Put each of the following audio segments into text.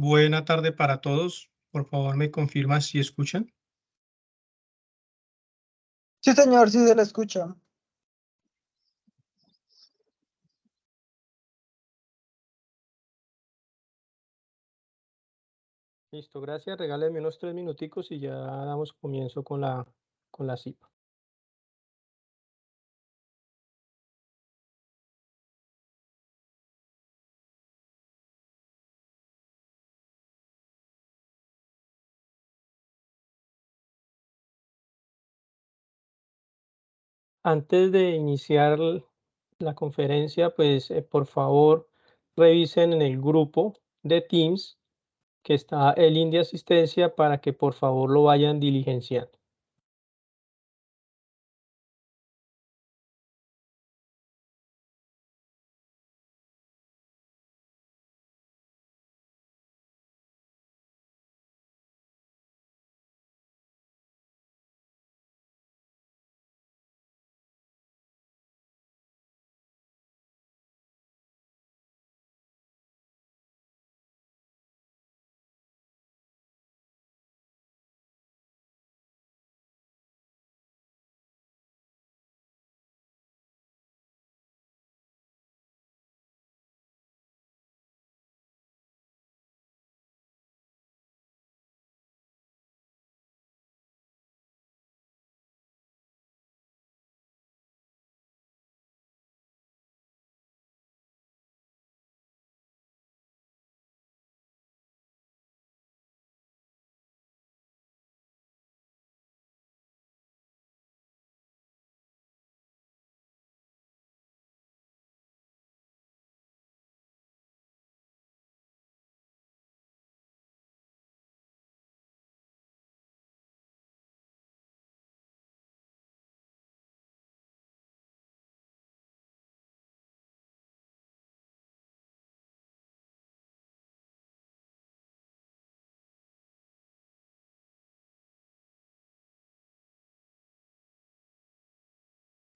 Buena tarde para todos. Por favor, me confirma si escuchan. Sí, señor, sí se le escucha. Listo, gracias. Regálenme unos 3 minuticos y ya damos comienzo con la cita. Antes de iniciar la conferencia, pues por favor revisen en el grupo de Teams que está el link de asistencia para que por favor lo vayan diligenciando.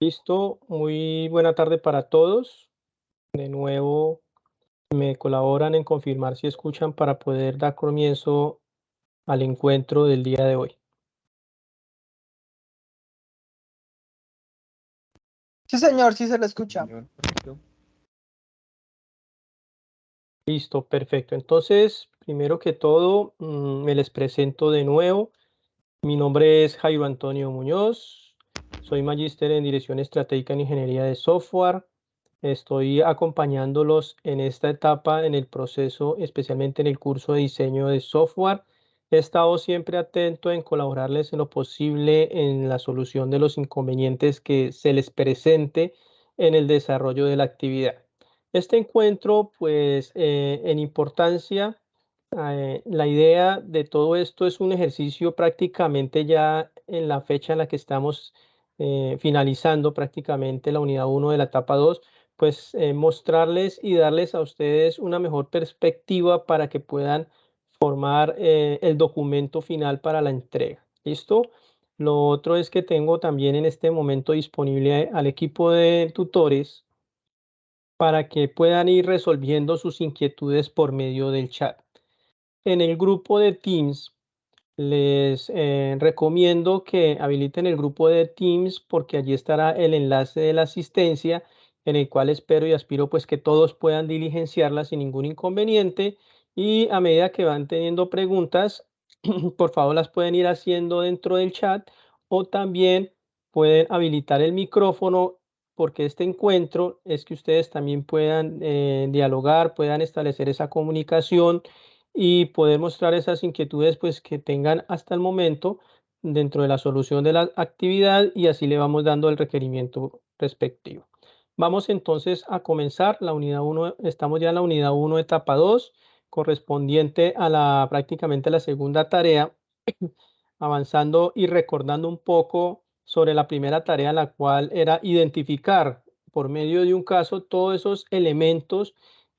Listo, muy buena tarde para todos. De nuevo, me colaboran en confirmar si escuchan para poder dar comienzo al encuentro del día de hoy. Sí, señor, sí se le escucha. Listo, perfecto. Entonces, primero que todo, me les presento de nuevo. Mi nombre es Jairo Antonio Muñoz. Soy magíster en Dirección Estratégica en Ingeniería de Software. Estoy acompañándolos en esta etapa en el proceso, especialmente en el curso de diseño de software. He estado siempre atento en colaborarles en lo posible en la solución de los inconvenientes que se les presente en el desarrollo de la actividad. Este encuentro, pues, en importancia, la idea de todo esto es un ejercicio prácticamente ya en la fecha en la que estamos finalizando prácticamente la unidad 1 de la etapa 2, pues mostrarles y darles a ustedes una mejor perspectiva para que puedan formar el documento final para la entrega. ¿Listo? Lo otro es que tengo también en este momento disponible al equipo de tutores para que puedan ir resolviendo sus inquietudes por medio del chat. En el grupo de Teams, les recomiendo que habiliten el grupo de Teams porque allí estará el enlace de la asistencia en el cual espero y aspiro pues que todos puedan diligenciarla sin ningún inconveniente y a medida que van teniendo preguntas, por favor las pueden ir haciendo dentro del chat o también pueden habilitar el micrófono porque este encuentro es que ustedes también puedan dialogar, puedan establecer esa comunicación y poder mostrar esas inquietudes pues que tengan hasta el momento dentro de la solución de la actividad y así le vamos dando el requerimiento respectivo. Vamos entonces a comenzar la unidad 1, estamos ya en la unidad 1, etapa 2, correspondiente a prácticamente la segunda tarea, avanzando y recordando un poco sobre la primera tarea, la cual era identificar por medio de un caso todos esos elementos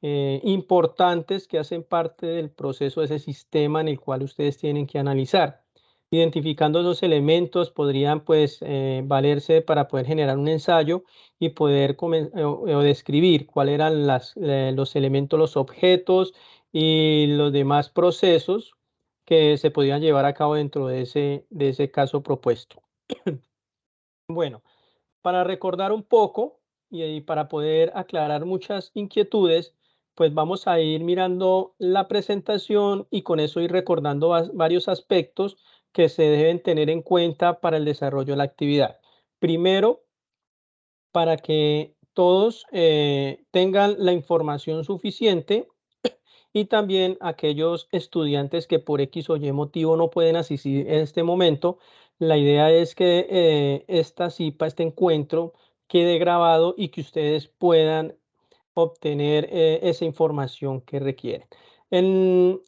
importantes que hacen parte del proceso de ese sistema en el cual ustedes tienen que analizar. Identificando esos elementos podrían pues valerse para poder generar un ensayo y poder o describir cuáles eran los elementos, los objetos y los demás procesos que se podían llevar a cabo dentro de ese caso propuesto. Bueno, para recordar un poco y para poder aclarar muchas inquietudes, pues vamos a ir mirando la presentación y con eso ir recordando varios aspectos que se deben tener en cuenta para el desarrollo de la actividad. Primero, para que todos tengan la información suficiente y también aquellos estudiantes que por X o Y motivo no pueden asistir en este momento, la idea es que esta CIPA, este encuentro, quede grabado y que ustedes puedan obtener esa información que requieren.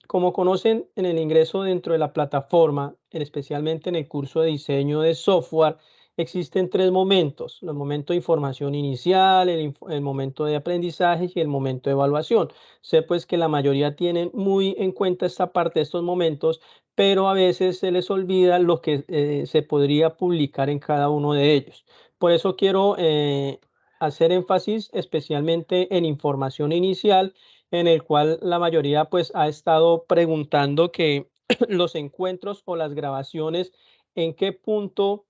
Como conocen, en el ingreso dentro de la plataforma, especialmente en el curso de diseño de software, existen tres momentos: el momento de información inicial, el momento de aprendizaje y el momento de evaluación. Sé pues que la mayoría tienen muy en cuenta esta parte de estos momentos, pero a veces se les olvida lo que se podría publicar en cada uno de ellos. Por eso quiero hacer énfasis especialmente en información inicial, en el cual la mayoría pues ha estado preguntando que los encuentros o las grabaciones, en qué punto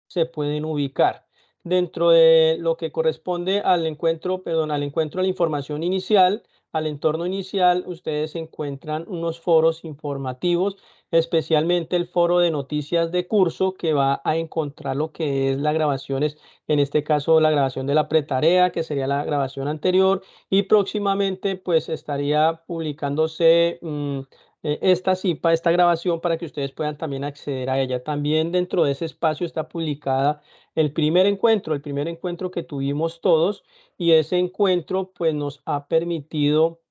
se pueden ubicar. Dentro de lo que corresponde al encuentro, perdón, al encuentro de la información inicial, al entorno inicial, ustedes encuentran unos foros informativos, especialmente el foro de noticias de curso, que va a encontrar lo que es las grabaciones, en este caso la grabación de la pretarea, que sería la grabación anterior, y próximamente pues estaría publicándose esta CIPA, esta grabación, para que ustedes puedan también acceder a ella. También dentro de ese espacio está publicada el primer encuentro que tuvimos todos, y ese encuentro pues nos ha permitido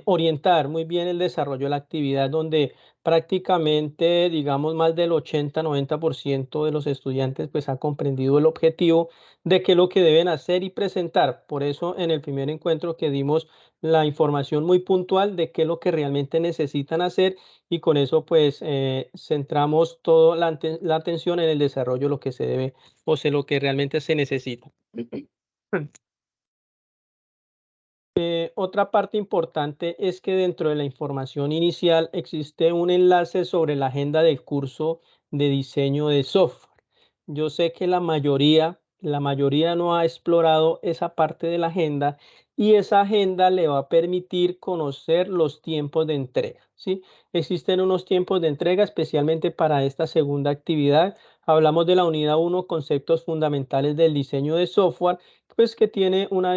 orientar muy bien el desarrollo de la actividad, donde prácticamente, digamos, más del 80-90% de los estudiantes pues ha comprendido el objetivo de qué es lo que deben hacer y presentar. Por eso en el primer encuentro que dimos la información muy puntual de qué es lo que realmente necesitan hacer, y con eso pues centramos toda la atención en el desarrollo de lo que se debe, o sea, lo que realmente se necesita. Otra parte importante es que dentro de la información inicial existe un enlace sobre la agenda del curso de diseño de software. Yo sé que la mayoría no ha explorado esa parte de la agenda, y esa agenda le va a permitir conocer los tiempos de entrega, ¿sí? Existen unos tiempos de entrega especialmente para esta segunda actividad. Hablamos de la unidad 1, conceptos fundamentales del diseño de software, pues que tiene una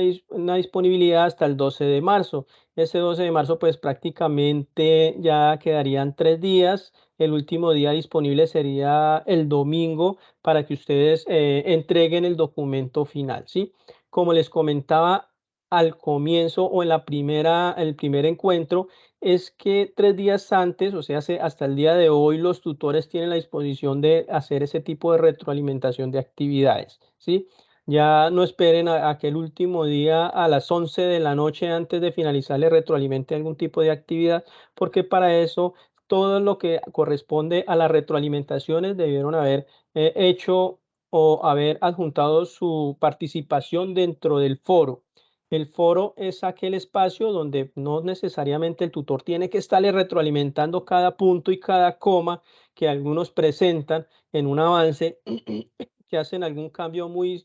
disponibilidad hasta el 12 de marzo. Ese 12 de marzo pues prácticamente ya quedarían 3 días. El último día disponible sería el domingo para que ustedes entreguen el documento final, ¿sí? Como les comentaba al comienzo o en el primer encuentro, es que 3 días antes, o sea, hasta el día de hoy, los tutores tienen la disposición de hacer ese tipo de retroalimentación de actividades, ¿sí? Ya no esperen a que el último día a las 11 de la noche antes de finalizar le retroalimente algún tipo de actividad, porque para eso todo lo que corresponde a las retroalimentaciones debieron haber hecho o haber adjuntado su participación dentro del foro. El foro es aquel espacio donde no necesariamente el tutor tiene que estarle retroalimentando cada punto y cada coma que algunos presentan en un avance, que hacen algún cambio muy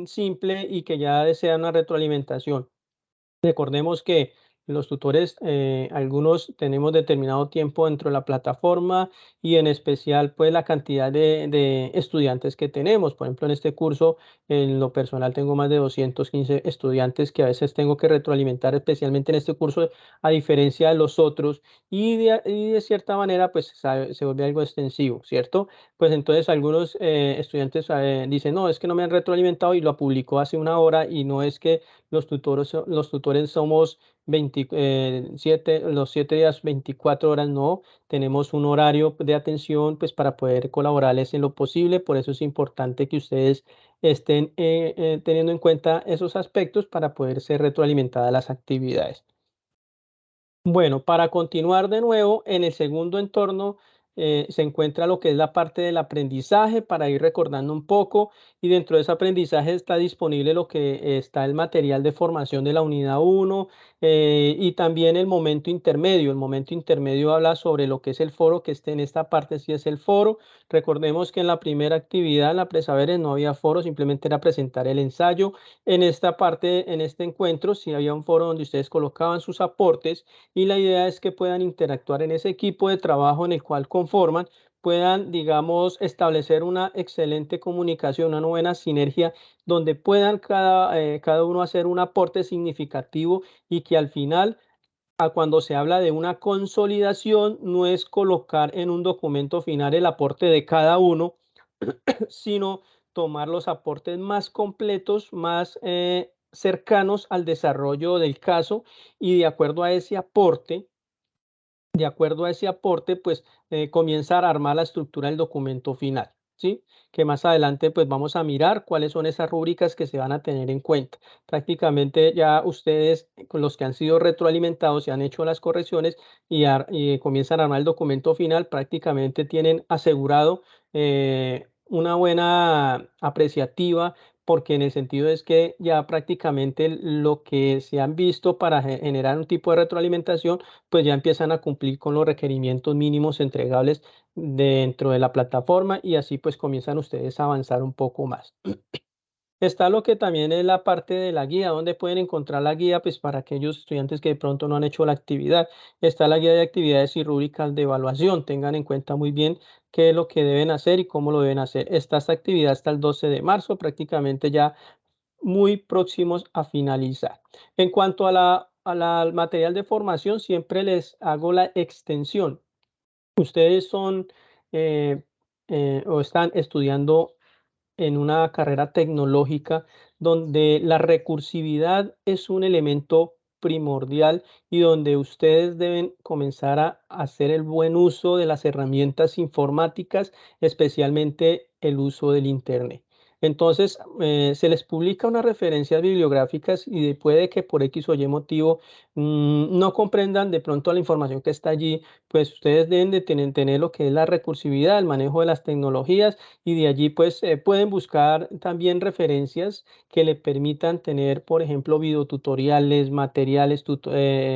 simple y que ya desea una retroalimentación. Recordemos que los tutores, algunos tenemos determinado tiempo dentro de la plataforma, y en especial pues la cantidad de estudiantes que tenemos. Por ejemplo, en este curso, en lo personal, tengo más de 215 estudiantes que a veces tengo que retroalimentar, especialmente en este curso, a diferencia de los otros, y de cierta manera pues se vuelve algo extensivo, ¿cierto? Pues entonces algunos estudiantes dicen, no, es que no me han retroalimentado y lo publicó hace una hora, y no es que los tutores somos los 7 días, 24 horas, no. Tenemos un horario de atención pues para poder colaborarles en lo posible. Por eso es importante que ustedes estén teniendo en cuenta esos aspectos para poder ser retroalimentadas las actividades. Bueno, para continuar de nuevo, en el segundo entorno se encuentra lo que es la parte del aprendizaje, para ir recordando un poco, y dentro de ese aprendizaje está disponible lo que está el material de formación de la unidad 1, y también el momento intermedio. El momento intermedio habla sobre lo que es el foro, que esté en esta parte sí es el foro. Recordemos que en la primera actividad, en la presaberes, no había foro, simplemente era presentar el ensayo. En esta parte, en este encuentro, sí había un foro donde ustedes colocaban sus aportes y la idea es que puedan interactuar en ese equipo de trabajo en el cual conforman, puedan, digamos, establecer una excelente comunicación, una buena sinergia, donde puedan cada uno hacer un aporte significativo y que al final, cuando se habla de una consolidación, no es colocar en un documento final el aporte de cada uno, sino tomar los aportes más completos, más cercanos al desarrollo del caso y de acuerdo a ese aporte, pues comenzar a armar la estructura del documento final, ¿sí? Que más adelante pues vamos a mirar cuáles son esas rúbricas que se van a tener en cuenta. Prácticamente ya ustedes, con los que han sido retroalimentados y han hecho las correcciones y comienzan a armar el documento final, prácticamente tienen asegurado una buena apreciativa, porque en el sentido es que ya prácticamente lo que se han visto para generar un tipo de retroalimentación pues ya empiezan a cumplir con los requerimientos mínimos entregables dentro de la plataforma y así pues comienzan ustedes a avanzar un poco más. Está lo que también es la parte de la guía, donde pueden encontrar la guía pues para aquellos estudiantes que de pronto no han hecho la actividad. Está la guía de actividades y rúbricas de evaluación. Tengan en cuenta muy bien qué es lo que deben hacer y cómo lo deben hacer. Esta actividad hasta el 12 de marzo, prácticamente ya muy próximos a finalizar. En cuanto al material de formación, siempre les hago la extensión. Ustedes son o están estudiando en una carrera tecnológica donde la recursividad es un elemento primordial y donde ustedes deben comenzar a hacer el buen uso de las herramientas informáticas, especialmente el uso del Internet. Entonces, se les publica unas referencias bibliográficas y puede que por X o Y motivo no comprendan de pronto la información que está allí, pues ustedes deben de tener lo que es la recursividad, el manejo de las tecnologías y de allí pues pueden buscar también referencias que le permitan tener, por ejemplo, videotutoriales, materiales,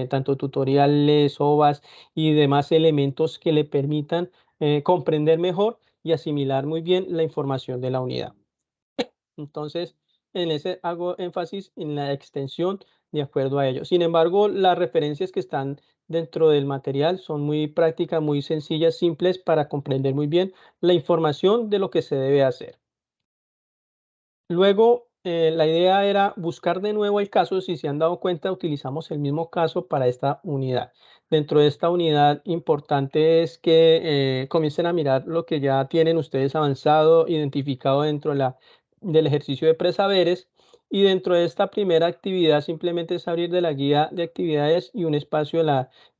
tanto tutoriales, OVAs y demás elementos que le permitan comprender mejor y asimilar muy bien la información de la unidad. Entonces, en ese hago énfasis en la extensión de acuerdo a ello. Sin embargo, las referencias que están dentro del material son muy prácticas, muy sencillas, simples para comprender muy bien la información de lo que se debe hacer. Luego, la idea era buscar de nuevo el caso. Si se han dado cuenta, utilizamos el mismo caso para esta unidad. Dentro de esta unidad, importante es que comiencen a mirar lo que ya tienen ustedes avanzado, identificado dentro del ejercicio de presaberes. Y dentro de esta primera actividad, simplemente es abrir de la guía de actividades y un espacio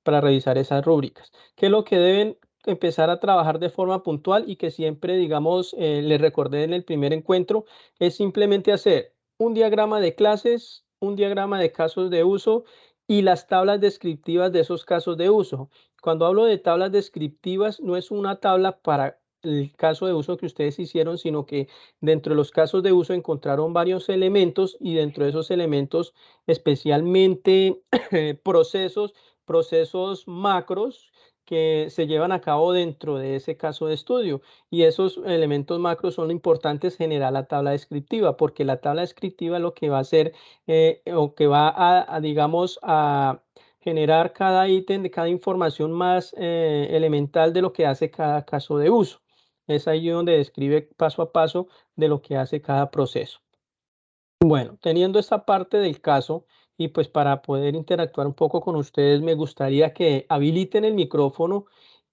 para revisar esas rúbricas. ¿Qué es lo que deben empezar a trabajar de forma puntual y que siempre, digamos, les recordé en el primer encuentro? Es simplemente hacer un diagrama de clases, un diagrama de casos de uso y las tablas descriptivas de esos casos de uso. Cuando hablo de tablas descriptivas, no es una tabla para el caso de uso que ustedes hicieron, sino que dentro de los casos de uso encontraron varios elementos y dentro de esos elementos especialmente procesos macros que se llevan a cabo dentro de ese caso de estudio. Y esos elementos macros son importantes generar la tabla descriptiva, porque la tabla descriptiva lo que va a hacer o que va digamos, a generar cada ítem de cada información más elemental de lo que hace cada caso de uso. Es ahí donde describe paso a paso de lo que hace cada proceso. Bueno, teniendo esta parte del caso y pues para poder interactuar un poco con ustedes, me gustaría que habiliten el micrófono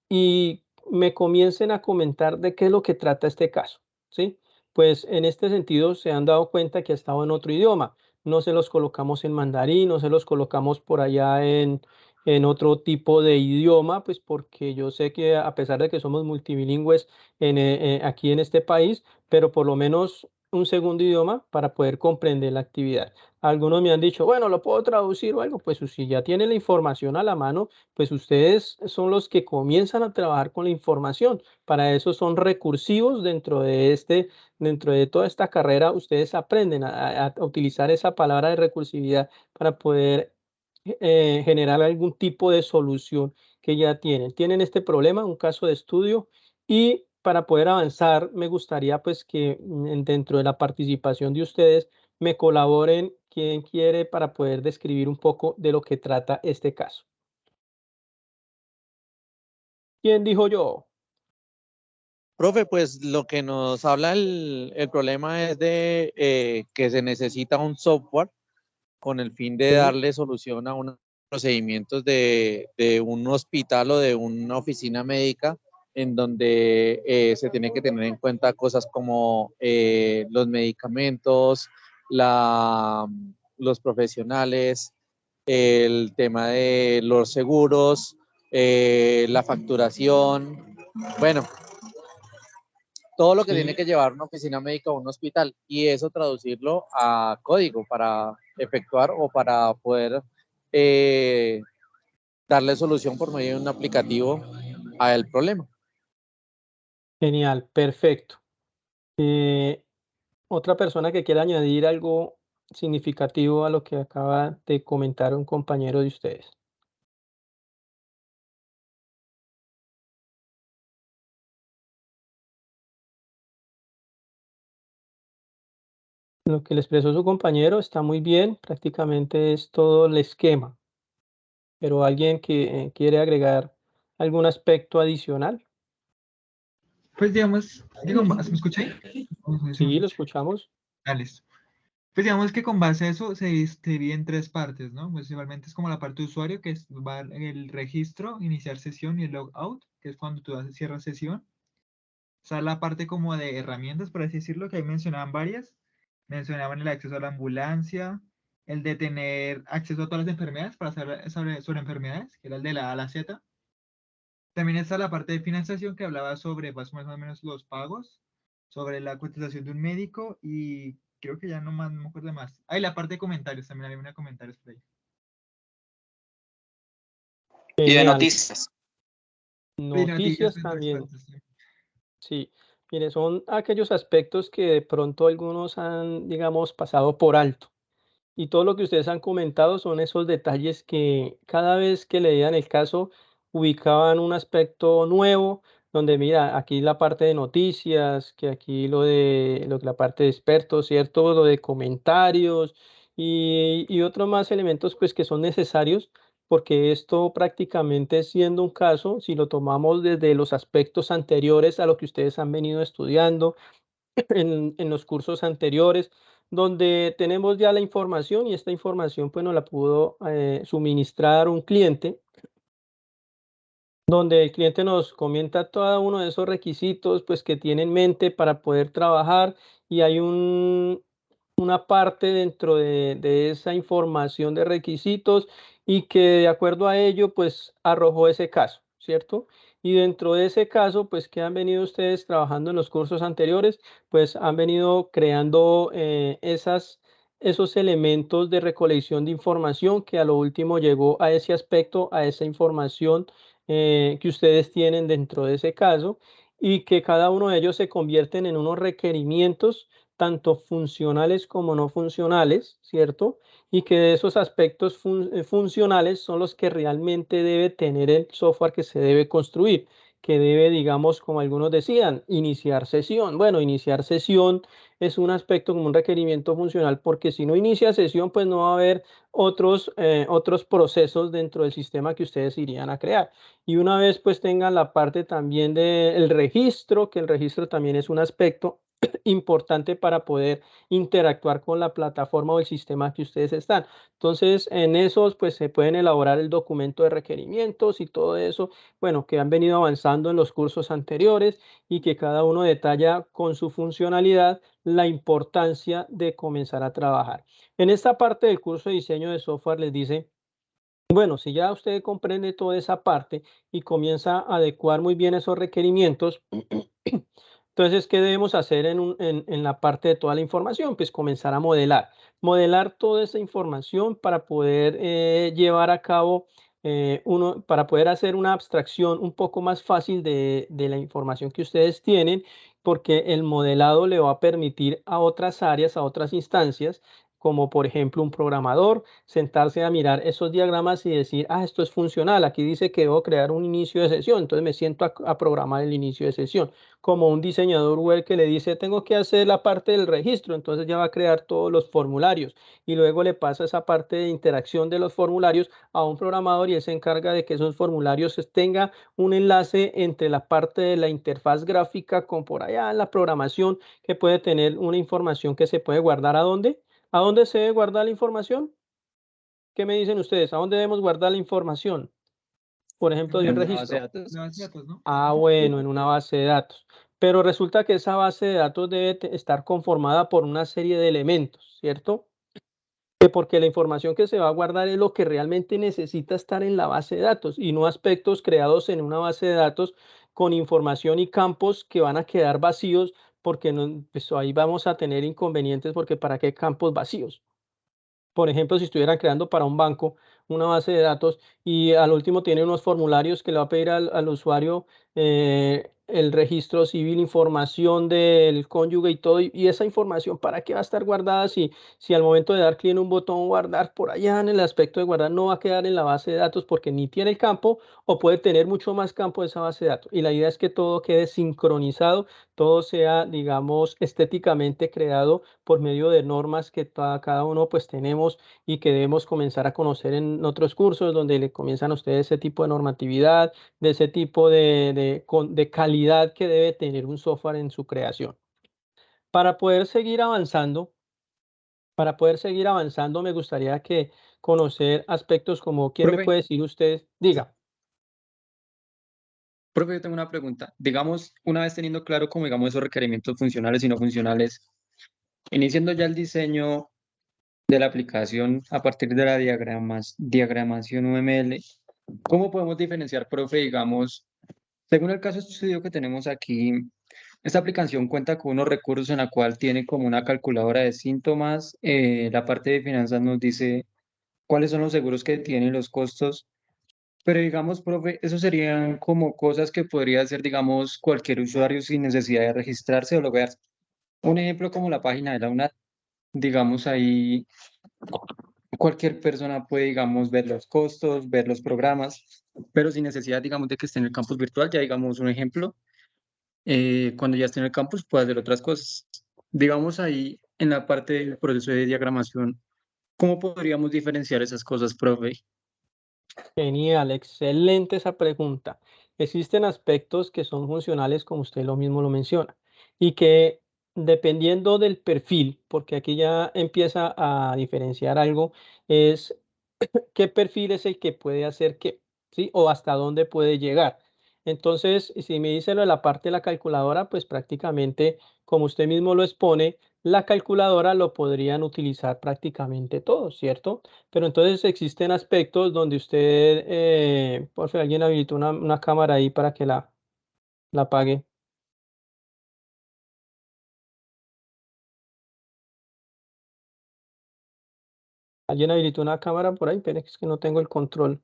y me comiencen a comentar de qué es lo que trata este caso, ¿sí? Pues en este sentido se han dado cuenta que ha estado en otro idioma. No se los colocamos en mandarín, no se los colocamos por allá en otro tipo de idioma, pues porque yo sé que a pesar de que somos multilingües aquí en este país, pero por lo menos un segundo idioma para poder comprender la actividad. Algunos me han dicho, bueno, ¿lo puedo traducir o algo? Pues si ya tienen la información a la mano, pues ustedes son los que comienzan a trabajar con la información. Para eso son recursivos dentro de toda esta carrera, ustedes aprenden a utilizar esa palabra de recursividad para poder generar algún tipo de solución que ya tienen. Tienen este problema, un caso de estudio, y para poder avanzar, me gustaría pues que dentro de la participación de ustedes me colaboren quien quiere para poder describir un poco de lo que trata este caso. ¿Quién dijo yo? Profe, pues lo que nos habla el problema es de que se necesita un software con el fin de Sí. darle solución a unos procedimientos de un hospital o de una oficina médica en donde se tiene que tener en cuenta cosas como los medicamentos, los profesionales, el tema de los seguros, la facturación, bueno, todo lo que tiene Sí. que llevar una oficina médica o un hospital y eso traducirlo a código para efectuar o para poder darle solución por medio de un aplicativo al problema. Genial, perfecto. Otra persona que quiera añadir algo significativo a lo que acaba de comentar un compañero de ustedes. Lo que le expresó su compañero está muy bien, prácticamente es todo el esquema, pero alguien que quiere agregar algún aspecto adicional. Pues digamos, digo, ¿me escucha ahí? No sé si me Sí, lo escucha. escuchamos. Ah, listo. Pues digamos que con base a eso se divide en tres partes, ¿no? Pues igualmente es como la parte de usuario, que es el registro, iniciar sesión y el logout, que es cuando tú cierras sesión. O sea, la parte como de herramientas, por así decirlo, que ahí mencionaban varias. Mencionaban el acceso a la ambulancia, el de tener acceso a todas las enfermedades para saber sobre enfermedades, que era el de la A a la Z. También está la parte de financiación que hablaba sobre más o menos los pagos, sobre la cotización de un médico y creo que ya no más, no me acuerdo más. Ah, y la parte de comentarios, también había una comentarios por ahí. Y de Genial. noticias. Y noticias Noticias en tres también. partes, sí. Sí, mire, son aquellos aspectos que de pronto algunos han, digamos, pasado por alto. Y todo lo que ustedes han comentado son esos detalles que cada vez que leían el caso ubicaban un aspecto nuevo, donde mira, aquí la parte de noticias, que aquí la parte de expertos, ¿cierto? Lo de comentarios y otros más elementos pues que son necesarios porque esto prácticamente siendo un caso, si lo tomamos desde los aspectos anteriores a lo que ustedes han venido estudiando, en los cursos anteriores, donde tenemos ya la información y esta información pues nos la pudo suministrar un cliente, donde el cliente nos comenta todo uno de esos requisitos pues que tiene en mente para poder trabajar y hay una parte dentro de esa información de requisitos y que de acuerdo a ello pues arrojó ese caso, ¿cierto? Y dentro de ese caso pues que han venido ustedes trabajando en los cursos anteriores pues han venido creando esos elementos de recolección de información que a lo último llegó a ese aspecto, a esa información que ustedes tienen dentro de ese caso y que cada uno de ellos se convierten en unos requerimientos tanto funcionales como no funcionales, ¿cierto? Y que de esos aspectos funcionales son los que realmente debe tener el software que se debe construir, que debe, digamos, como algunos decían, iniciar sesión. Bueno, iniciar sesión es un aspecto como un requerimiento funcional porque si no inicia sesión, pues no va a haber otros procesos dentro del sistema que ustedes irían a crear. Y una vez pues tengan la parte también del registro, que el registro también es un aspecto importante para poder interactuar con la plataforma o el sistema que ustedes están. Entonces, en esos, pues se pueden elaborar el documento de requerimientos y todo eso, bueno, que han venido avanzando en los cursos anteriores y que cada uno detalla con su funcionalidad la importancia de comenzar a trabajar. En esta parte del curso de diseño de software les dice, bueno, si ya usted comprende toda esa parte y comienza a adecuar muy bien esos requerimientos, entonces, ¿qué debemos hacer en la parte de toda la información? Pues comenzar a modelar. Modelar toda esa información para poder llevar a cabo, para poder hacer una abstracción un poco más fácil de la información que ustedes tienen, porque el modelado le va a permitir a otras áreas, a otras instancias, como por ejemplo un programador, sentarse a mirar esos diagramas y decir, ah, esto es funcional, aquí dice que debo crear un inicio de sesión, entonces me siento a programar el inicio de sesión, como un diseñador web que le dice, tengo que hacer la parte del registro, entonces ya va a crear todos los formularios y luego le pasa esa parte de interacción de los formularios a un programador y él se encarga de que esos formularios tengan un enlace entre la parte de la interfaz gráfica con por allá en la programación que puede tener una información que se puede guardar ¿a dónde? ¿A dónde se debe guardar la información? ¿Qué me dicen ustedes? ¿A dónde debemos guardar la información? Por ejemplo, de un En registro. la base de datos, ¿no? Ah, bueno, en una base de datos. Pero resulta que esa base de datos debe estar conformada por una serie de elementos, ¿cierto? Porque la información que se va a guardar es lo que realmente necesita estar en la base de datos y no aspectos creados en una base de datos con información y campos que van a quedar vacíos porque no, pues ahí vamos a tener inconvenientes porque ¿para qué campos vacíos? Por ejemplo, si estuvieran creando para un banco una base de datos y al último tiene unos formularios que le va a pedir al usuario el registro civil, información del cónyuge y todo, y esa información, ¿para qué va a estar guardada si al momento de dar clic en un botón guardar por allá en el aspecto de guardar no va a quedar en la base de datos porque ni tiene el campo o puede tener mucho más campo de esa base de datos? Y la idea es que todo quede sincronizado, todo sea, digamos, estéticamente creado por medio de normas que cada uno pues tenemos y que debemos comenzar a conocer en otros cursos donde le comienzan a ustedes ese tipo de normatividad, de ese tipo de calidad que debe tener un software en su creación. Para poder seguir avanzando, me gustaría que conocer aspectos como, ¿quién me Profe. puede decir usted? Diga. Profe, yo tengo una pregunta. Digamos, una vez teniendo claro como digamos esos requerimientos funcionales y no funcionales, iniciando ya el diseño de la aplicación a partir de la diagramación UML, ¿cómo podemos diferenciar, profe, digamos, según el caso de estudio que tenemos aquí, esta aplicación cuenta con unos recursos en la cual tiene como una calculadora de síntomas, la parte de finanzas nos dice cuáles son los seguros que tienen, los costos, pero digamos, profe, eso serían como cosas que podría hacer, digamos, cualquier usuario sin necesidad de registrarse o loguearse. Un ejemplo como la página de la UNAT, digamos ahí cualquier persona puede, digamos, ver los costos, ver los programas, pero sin necesidad, digamos, de que esté en el campus virtual. Ya digamos un ejemplo, cuando ya esté en el campus puede hacer otras cosas. Digamos ahí en la parte del proceso de diagramación, ¿cómo podríamos diferenciar esas cosas, profe? Genial, excelente esa pregunta. Existen aspectos que son funcionales, como usted lo mismo lo menciona, y que dependiendo del perfil, porque aquí ya empieza a diferenciar algo, es qué perfil es el que puede hacer qué, ¿sí? O hasta dónde puede llegar. Entonces, si me dice lo de la parte de la calculadora, pues prácticamente, como usted mismo lo expone, la calculadora lo podrían utilizar prácticamente todos, ¿cierto? Pero entonces existen aspectos donde usted, por favor, alguien habilitó una cámara ahí para que la apague. ¿Alguien habilitó una cámara por ahí? Pero es que no tengo el control.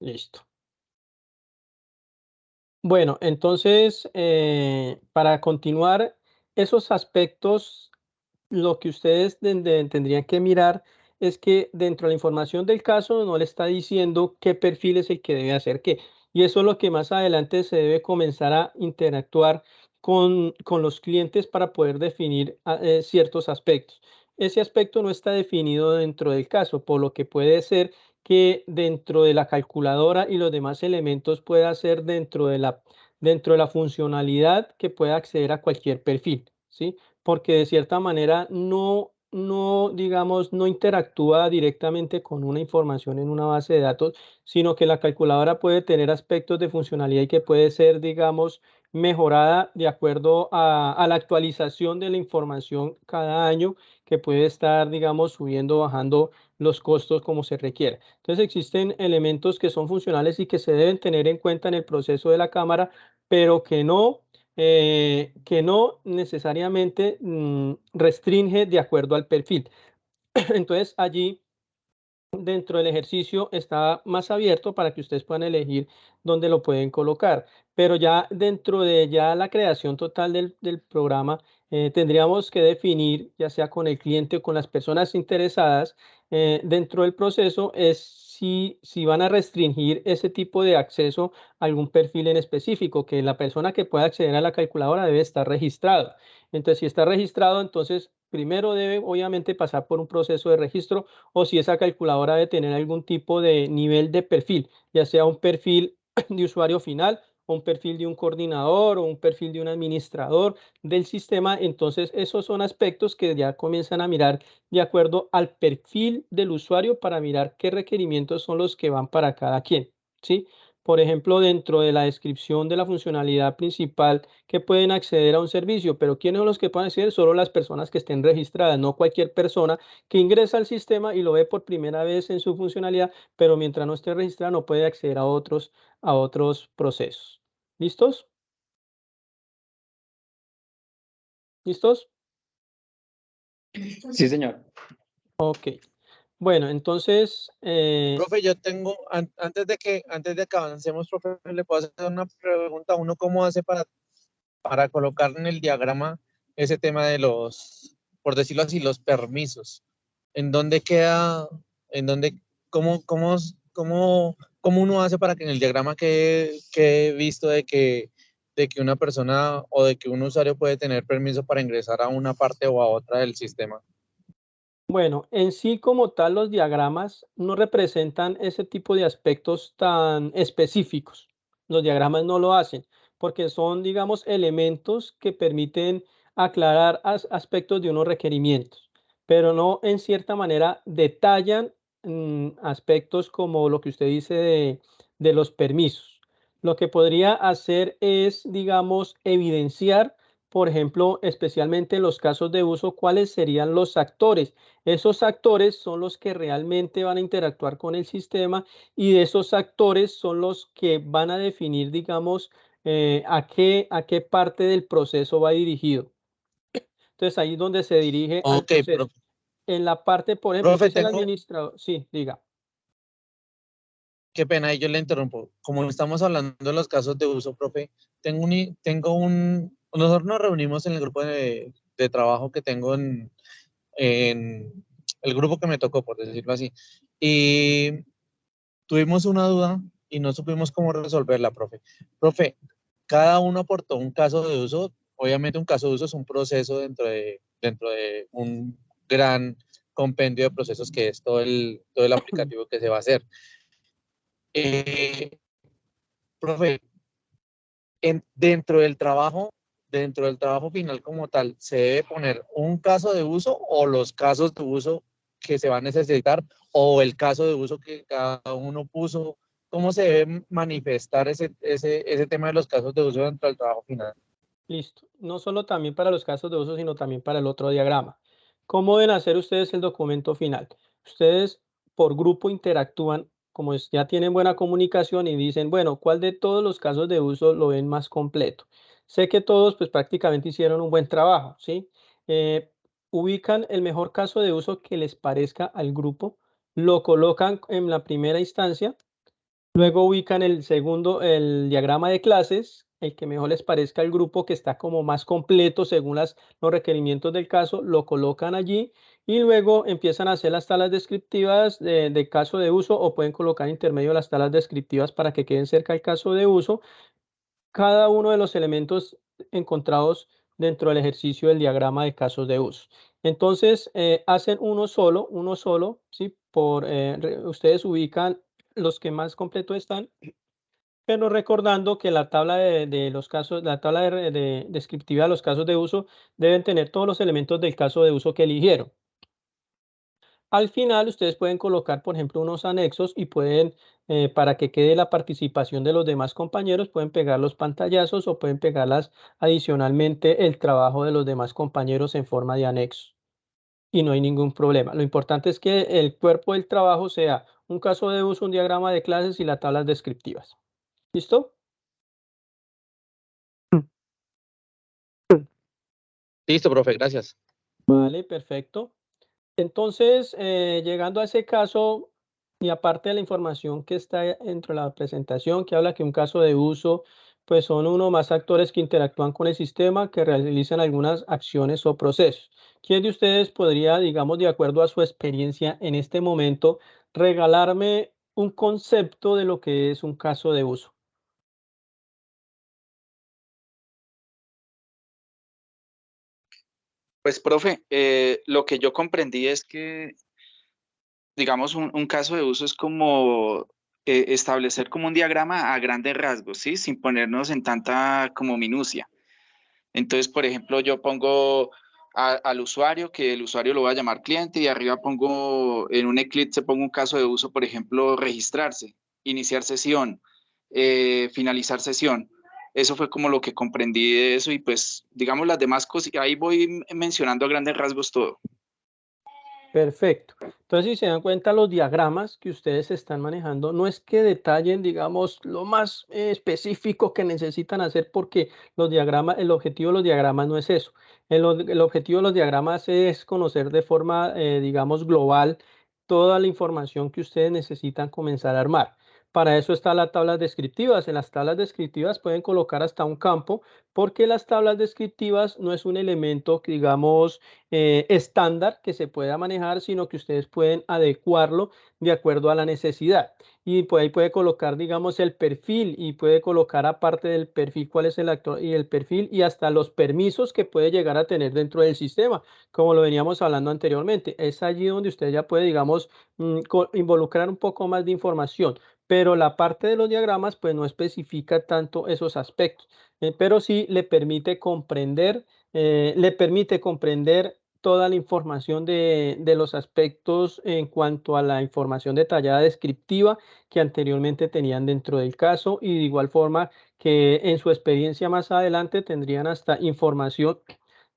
Listo. Bueno, entonces, para continuar, esos aspectos, lo que ustedes tendrían que mirar es que dentro de la información del caso no le está diciendo qué perfil es el que debe hacer qué. Y eso es lo que más adelante se debe comenzar a interactuar con los clientes para poder definir ciertos aspectos. Ese aspecto no está definido dentro del caso, por lo que puede ser que dentro de la calculadora y los demás elementos pueda ser dentro de la funcionalidad que pueda acceder a cualquier perfil, ¿sí? Porque de cierta manera digamos, no interactúa directamente con una información en una base de datos, sino que la calculadora puede tener aspectos de funcionalidad y que puede ser, digamos, mejorada de acuerdo a la actualización de la información cada año, que puede estar, digamos, subiendo o bajando los costos como se requiere. Entonces existen elementos que son funcionales y que se deben tener en cuenta en el proceso de la cámara, pero que no necesariamente restringe de acuerdo al perfil. Entonces allí dentro del ejercicio está más abierto para que ustedes puedan elegir dónde lo pueden colocar. Pero ya dentro de ya la creación total del programa, tendríamos que definir, ya sea con el cliente o con las personas interesadas, dentro del proceso, es si van a restringir ese tipo de acceso a algún perfil en específico, que la persona que pueda acceder a la calculadora debe estar registrado. Entonces, si está registrado, entonces primero debe obviamente pasar por un proceso de registro, o si esa calculadora debe tener algún tipo de nivel de perfil, ya sea un perfil de usuario final, o un perfil de un coordinador, o un perfil de un administrador del sistema. Entonces, esos son aspectos que ya comienzan a mirar de acuerdo al perfil del usuario para mirar qué requerimientos son los que van para cada quien, ¿sí? Por ejemplo, dentro de la descripción de la funcionalidad principal que pueden acceder a un servicio, pero ¿quiénes son los que pueden acceder? Solo las personas que estén registradas, no cualquier persona que ingresa al sistema y lo ve por primera vez en su funcionalidad, pero mientras no esté registrada no puede acceder a otros procesos. ¿Listos? ¿Listos? Sí, señor. Ok. Bueno, entonces, Profe, yo tengo, antes de que avancemos, profe, le puedo hacer una pregunta. ¿Uno cómo hace para colocar en el diagrama ese tema de los, por decirlo así, los permisos? ¿En dónde queda, en dónde, cómo uno hace para que en el diagrama quede visto de que una persona o de que un usuario puede tener permiso para ingresar a una parte o a otra del sistema? bueno, en sí como tal los diagramas no representan ese tipo de aspectos tan específicos. Los diagramas no lo hacen porque son, digamos, elementos que permiten aclarar aspectos de unos requerimientos, pero no en cierta manera detallan aspectos como lo que usted dice de los permisos. Lo que podría hacer es, digamos, evidenciar, por ejemplo, especialmente en los casos de uso, cuáles serían los actores. Esos actores son los que realmente van a interactuar con el sistema, y de esos actores son los que van a definir, digamos, a qué parte del proceso va dirigido. Entonces, ahí es donde se dirige al Ok, proceso. En la parte, por ejemplo, usted profe, es el administrador. Sí, diga. qué pena, y yo le interrumpo. Como estamos hablando de los casos de uso, profe, nosotros nos reunimos en el grupo de trabajo que tengo en el grupo que me tocó, por decirlo así, y tuvimos una duda y no supimos cómo resolverla, profe. Profe, cada uno aportó un caso de uso. Obviamente un caso de uso es un proceso dentro de un gran compendio de procesos que es todo el aplicativo que se va a hacer. Eh, Profe, dentro del trabajo final como tal, ¿se debe poner un caso de uso o los casos de uso que se va a necesitar o el caso de uso que cada uno puso? ¿Cómo se debe manifestar ese tema de los casos de uso dentro del trabajo final? Listo. No solo también para los casos de uso, sino también para el otro diagrama. ¿Cómo deben hacer ustedes el documento final? Ustedes por grupo interactúan, como ya tienen buena comunicación y dicen, bueno, ¿cuál de todos los casos de uso lo ven más completo? Sé que todos pues prácticamente hicieron un buen trabajo, ¿sí? Ubican el mejor caso de uso que les parezca al grupo, lo colocan en la primera instancia. Luego ubican el segundo, el diagrama de clases, el que mejor les parezca al grupo, que está como más completo según los requerimientos del caso, lo colocan allí, y luego empiezan a hacer las tablas descriptivas de caso de uso, o pueden colocar intermedio las tablas descriptivas para que queden cerca del caso de uso cada uno de los elementos encontrados dentro del ejercicio del diagrama de casos de uso. Entonces, hacen uno solo, ¿sí? Ustedes ubican los que más completos están, pero recordando que la tabla de los casos, la tabla de descriptiva de los casos de uso deben tener todos los elementos del caso de uso que eligieron. Al final, ustedes pueden colocar, por ejemplo, unos anexos y pueden, para que quede la participación de los demás compañeros, pueden pegar los pantallazos o pueden pegarlas adicionalmente el trabajo de los demás compañeros en forma de anexo. Y no hay ningún problema. Lo importante es que el cuerpo del trabajo sea un caso de uso, un diagrama de clases y las tablas descriptivas. ¿Listo? Listo, profe, gracias. Vale, perfecto. Entonces, llegando a ese caso, Y aparte de la información que está dentro de la presentación, que habla que un caso de uso, pues son uno o más actores que interactúan con el sistema, que realizan algunas acciones o procesos. ¿Quién de ustedes podría, digamos, de acuerdo a su experiencia en este momento, regalarme un concepto de lo que es un caso de uso? Pues, profe, lo que yo comprendí es que, digamos, un caso de uso es como establecer como un diagrama a grandes rasgos, ¿sí? Sin ponernos en tanta como minucia. Entonces, por ejemplo, yo pongo al usuario, que el usuario lo va a llamar cliente, y arriba pongo, en un Eclipse pongo un caso de uso, por ejemplo, registrarse, iniciar sesión, finalizar sesión. Eso fue como lo que comprendí de eso y pues, digamos, las demás cosas, ahí voy mencionando a grandes rasgos todo. Perfecto. Entonces, si se dan cuenta, los diagramas que ustedes están manejando no es que detallen, digamos, lo más específico que necesitan hacer, porque los diagramas, el objetivo de los diagramas no es eso. El objetivo de los diagramas es conocer de forma, digamos, global toda la información que ustedes necesitan comenzar a armar. Para eso están las tablas descriptivas. En las tablas descriptivas pueden colocar hasta un campo, porque las tablas descriptivas no es un elemento que, digamos, estándar que se pueda manejar, sino que ustedes pueden adecuarlo de acuerdo a la necesidad. Y pues ahí puede colocar, digamos, el perfil, y puede colocar aparte del perfil cuál es el actor y el perfil, y hasta los permisos que puede llegar a tener dentro del sistema, como lo veníamos hablando anteriormente. Es allí donde usted ya puede, digamos, involucrar un poco más de información. Pero la parte de los diagramas pues no especifica tanto esos aspectos, pero sí le permite comprender toda la información de los aspectos en cuanto a la información detallada descriptiva que anteriormente tenían dentro del caso, y de igual forma que en su experiencia más adelante tendrían hasta información,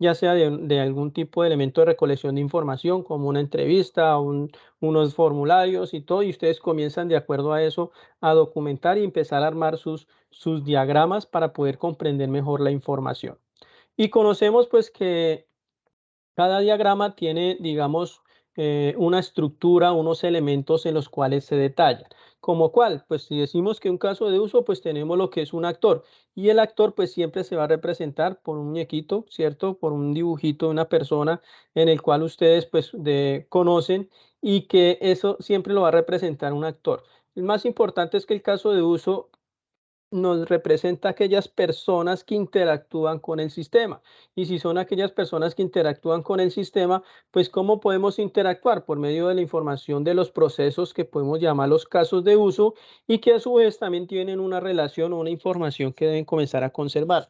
ya sea de algún tipo de elemento de recolección de información, como una entrevista, unos formularios y todo, y ustedes comienzan de acuerdo a eso a documentar y empezar a armar sus diagramas para poder comprender mejor la información. Y conocemos pues que cada diagrama tiene, digamos, una estructura, unos elementos en los cuales se detallan. ¿Como cuál? Pues si decimos que un caso de uso, pues tenemos lo que es un actor. Y el actor pues siempre se va a representar por un muñequito, ¿cierto? Por un dibujito de una persona en el cual ustedes pues conocen, y que eso siempre lo va a representar un actor. El más importante es que el caso de uso nos representa aquellas personas que interactúan con el sistema. Y si son aquellas personas que interactúan con el sistema, pues ¿cómo podemos interactuar? Por medio de la información de los procesos, que podemos llamar los casos de uso, y que a su vez también tienen una relación o una información que deben comenzar a conservar.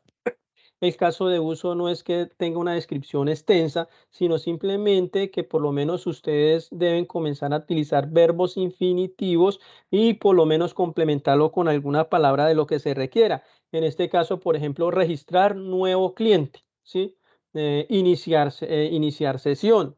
El caso de uso no es que tenga una descripción extensa, sino simplemente que por lo menos ustedes deben comenzar a utilizar verbos infinitivos, y por lo menos complementarlo con alguna palabra de lo que se requiera. En este caso, por ejemplo, registrar nuevo cliente, ¿sí? Iniciar sesión.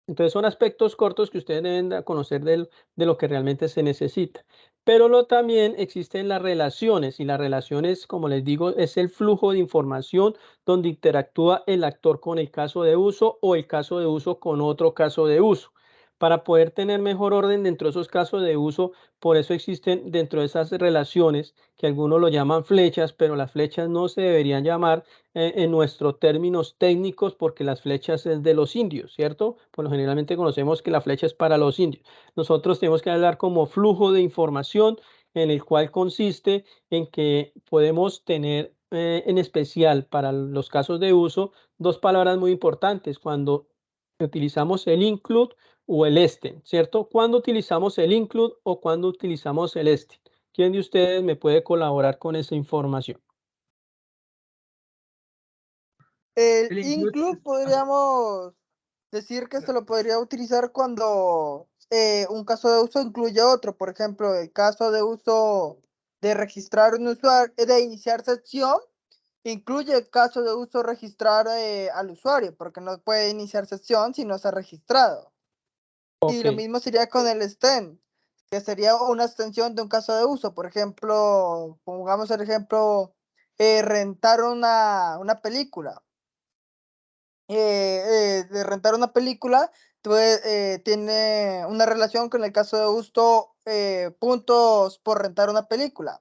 Entonces son aspectos cortos que ustedes deben conocer de lo que realmente se necesita. Pero también existen las relaciones, y las relaciones, como les digo, es el flujo de información donde interactúa el actor con el caso de uso, o el caso de uso con otro caso de uso. Para poder tener mejor orden dentro de esos casos de uso, por eso existen dentro de esas relaciones, que algunos lo llaman flechas, pero las flechas no se deberían llamar en nuestros términos técnicos, porque las flechas es de los indios, ¿cierto? Por lo generalmente conocemos que la flecha es para los indios. Nosotros tenemos que hablar como flujo de información, en el cual consiste en que podemos tener, en especial para los casos de uso, dos palabras muy importantes cuando utilizamos el include o el extend, ¿cierto? ¿Cuándo utilizamos el include o cuándo utilizamos el extend? ¿Quién de ustedes me puede colaborar con esa información? El El include podríamos decir que se lo podría utilizar cuando un caso de uso incluye otro. Por ejemplo, el caso de uso de registrar un usuario, de iniciar sesión, incluye el caso de uso registrar al usuario, porque no puede iniciar sesión si no se ha registrado. Y lo Ok. mismo sería con el extend, que sería una extensión de un caso de uso. Por ejemplo, pongamos el ejemplo, rentar una película. De rentar una película, tiene una relación con el caso de uso puntos por rentar una película.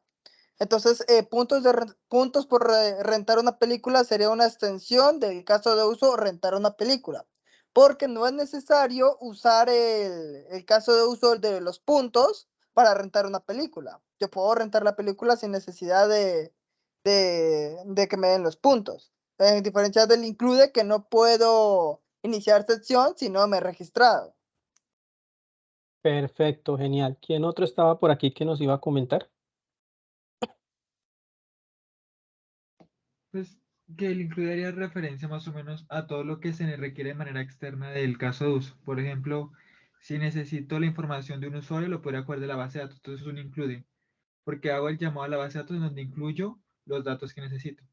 Entonces, puntos por rentar una película sería una extensión del caso de uso rentar una película, porque no es necesario usar el caso de uso de los puntos para rentar una película. Yo puedo rentar la película sin necesidad de que me den los puntos. En diferencia del include, que no puedo iniciar sección si no me he registrado. Perfecto, genial. ¿Quién otro estaba por aquí que nos iba a comentar? Pues que el include haría referencia más o menos a todo lo que se le requiere de manera externa del caso de uso. Por ejemplo, si necesito la información de un usuario, lo podría coger de la base de datos. Entonces es un include, porque hago el llamado a la base de datos en donde incluyo los datos que necesito.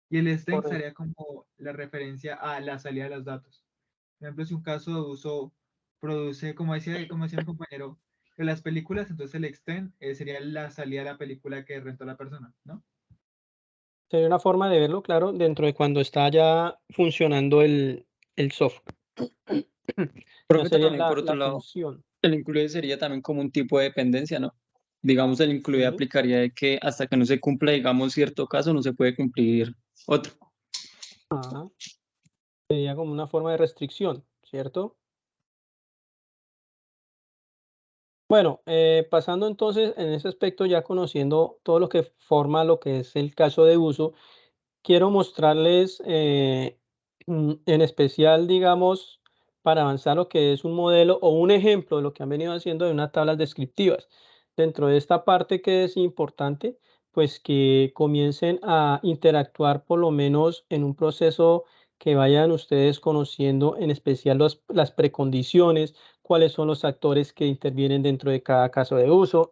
Y el extend Correcto. sería como la referencia a la salida de los datos. Por ejemplo, si un caso de uso produce, como decía mi compañero, de las películas, entonces el extend sería la salida de la película que rentó la persona, ¿no? Sería una forma de verlo, claro, dentro de cuando está ya funcionando el software. Creo No que sería también, por otro la lado, función. el include sería también como un tipo de dependencia, ¿no? Digamos, el include Sí. aplicaría de que hasta que no se cumpla, digamos, cierto caso, no se puede cumplir otro. Ajá. Sería como una forma de restricción, ¿cierto? Bueno, pasando entonces en ese aspecto, ya conociendo todo lo que forma lo que es el caso de uso, quiero mostrarles en especial, digamos, para avanzar lo que es un modelo o un ejemplo de lo que han venido haciendo de unas tablas descriptivas. Dentro de esta parte que es importante, pues que comiencen a interactuar por lo menos en un proceso que vayan ustedes conociendo, en especial las precondiciones, cuáles son los actores que intervienen dentro de cada caso de uso,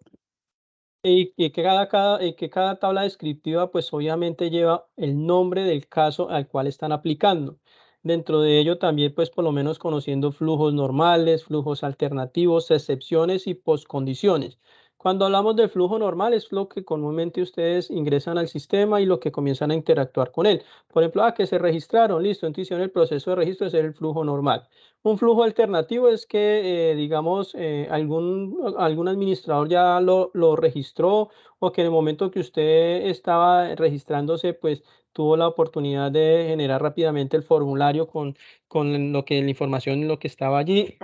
y que cada tabla descriptiva, pues obviamente lleva el nombre del caso al cual están aplicando. Dentro de ello también, pues por lo menos conociendo flujos normales, flujos alternativos, excepciones y postcondiciones. Cuando hablamos de flujo normal es lo que comúnmente ustedes ingresan al sistema y lo que comienzan a interactuar con él. Por ejemplo, que se registraron, listo, entonces hicieron el proceso de registro, ese es el flujo normal. Un flujo alternativo es que, digamos, algún administrador ya lo registró, o que en el momento que usted estaba registrándose, pues tuvo la oportunidad de generar rápidamente el formulario con la información, lo que estaba allí.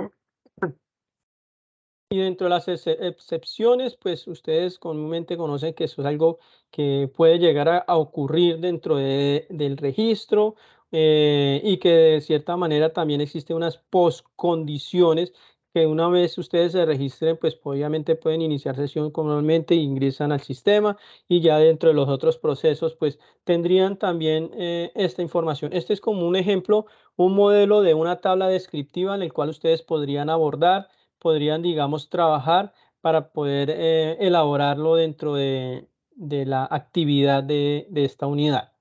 Y dentro de las excepciones, pues ustedes comúnmente conocen que eso es algo que puede llegar a ocurrir dentro del registro, y que de cierta manera también existen unas postcondiciones que una vez ustedes se registren, pues obviamente pueden iniciar sesión comúnmente, ingresan al sistema y ya dentro de los otros procesos, pues tendrían también esta información. Este es como un ejemplo, un modelo de una tabla descriptiva en el cual ustedes podrían, digamos, trabajar para poder elaborarlo dentro de la actividad de esta unidad.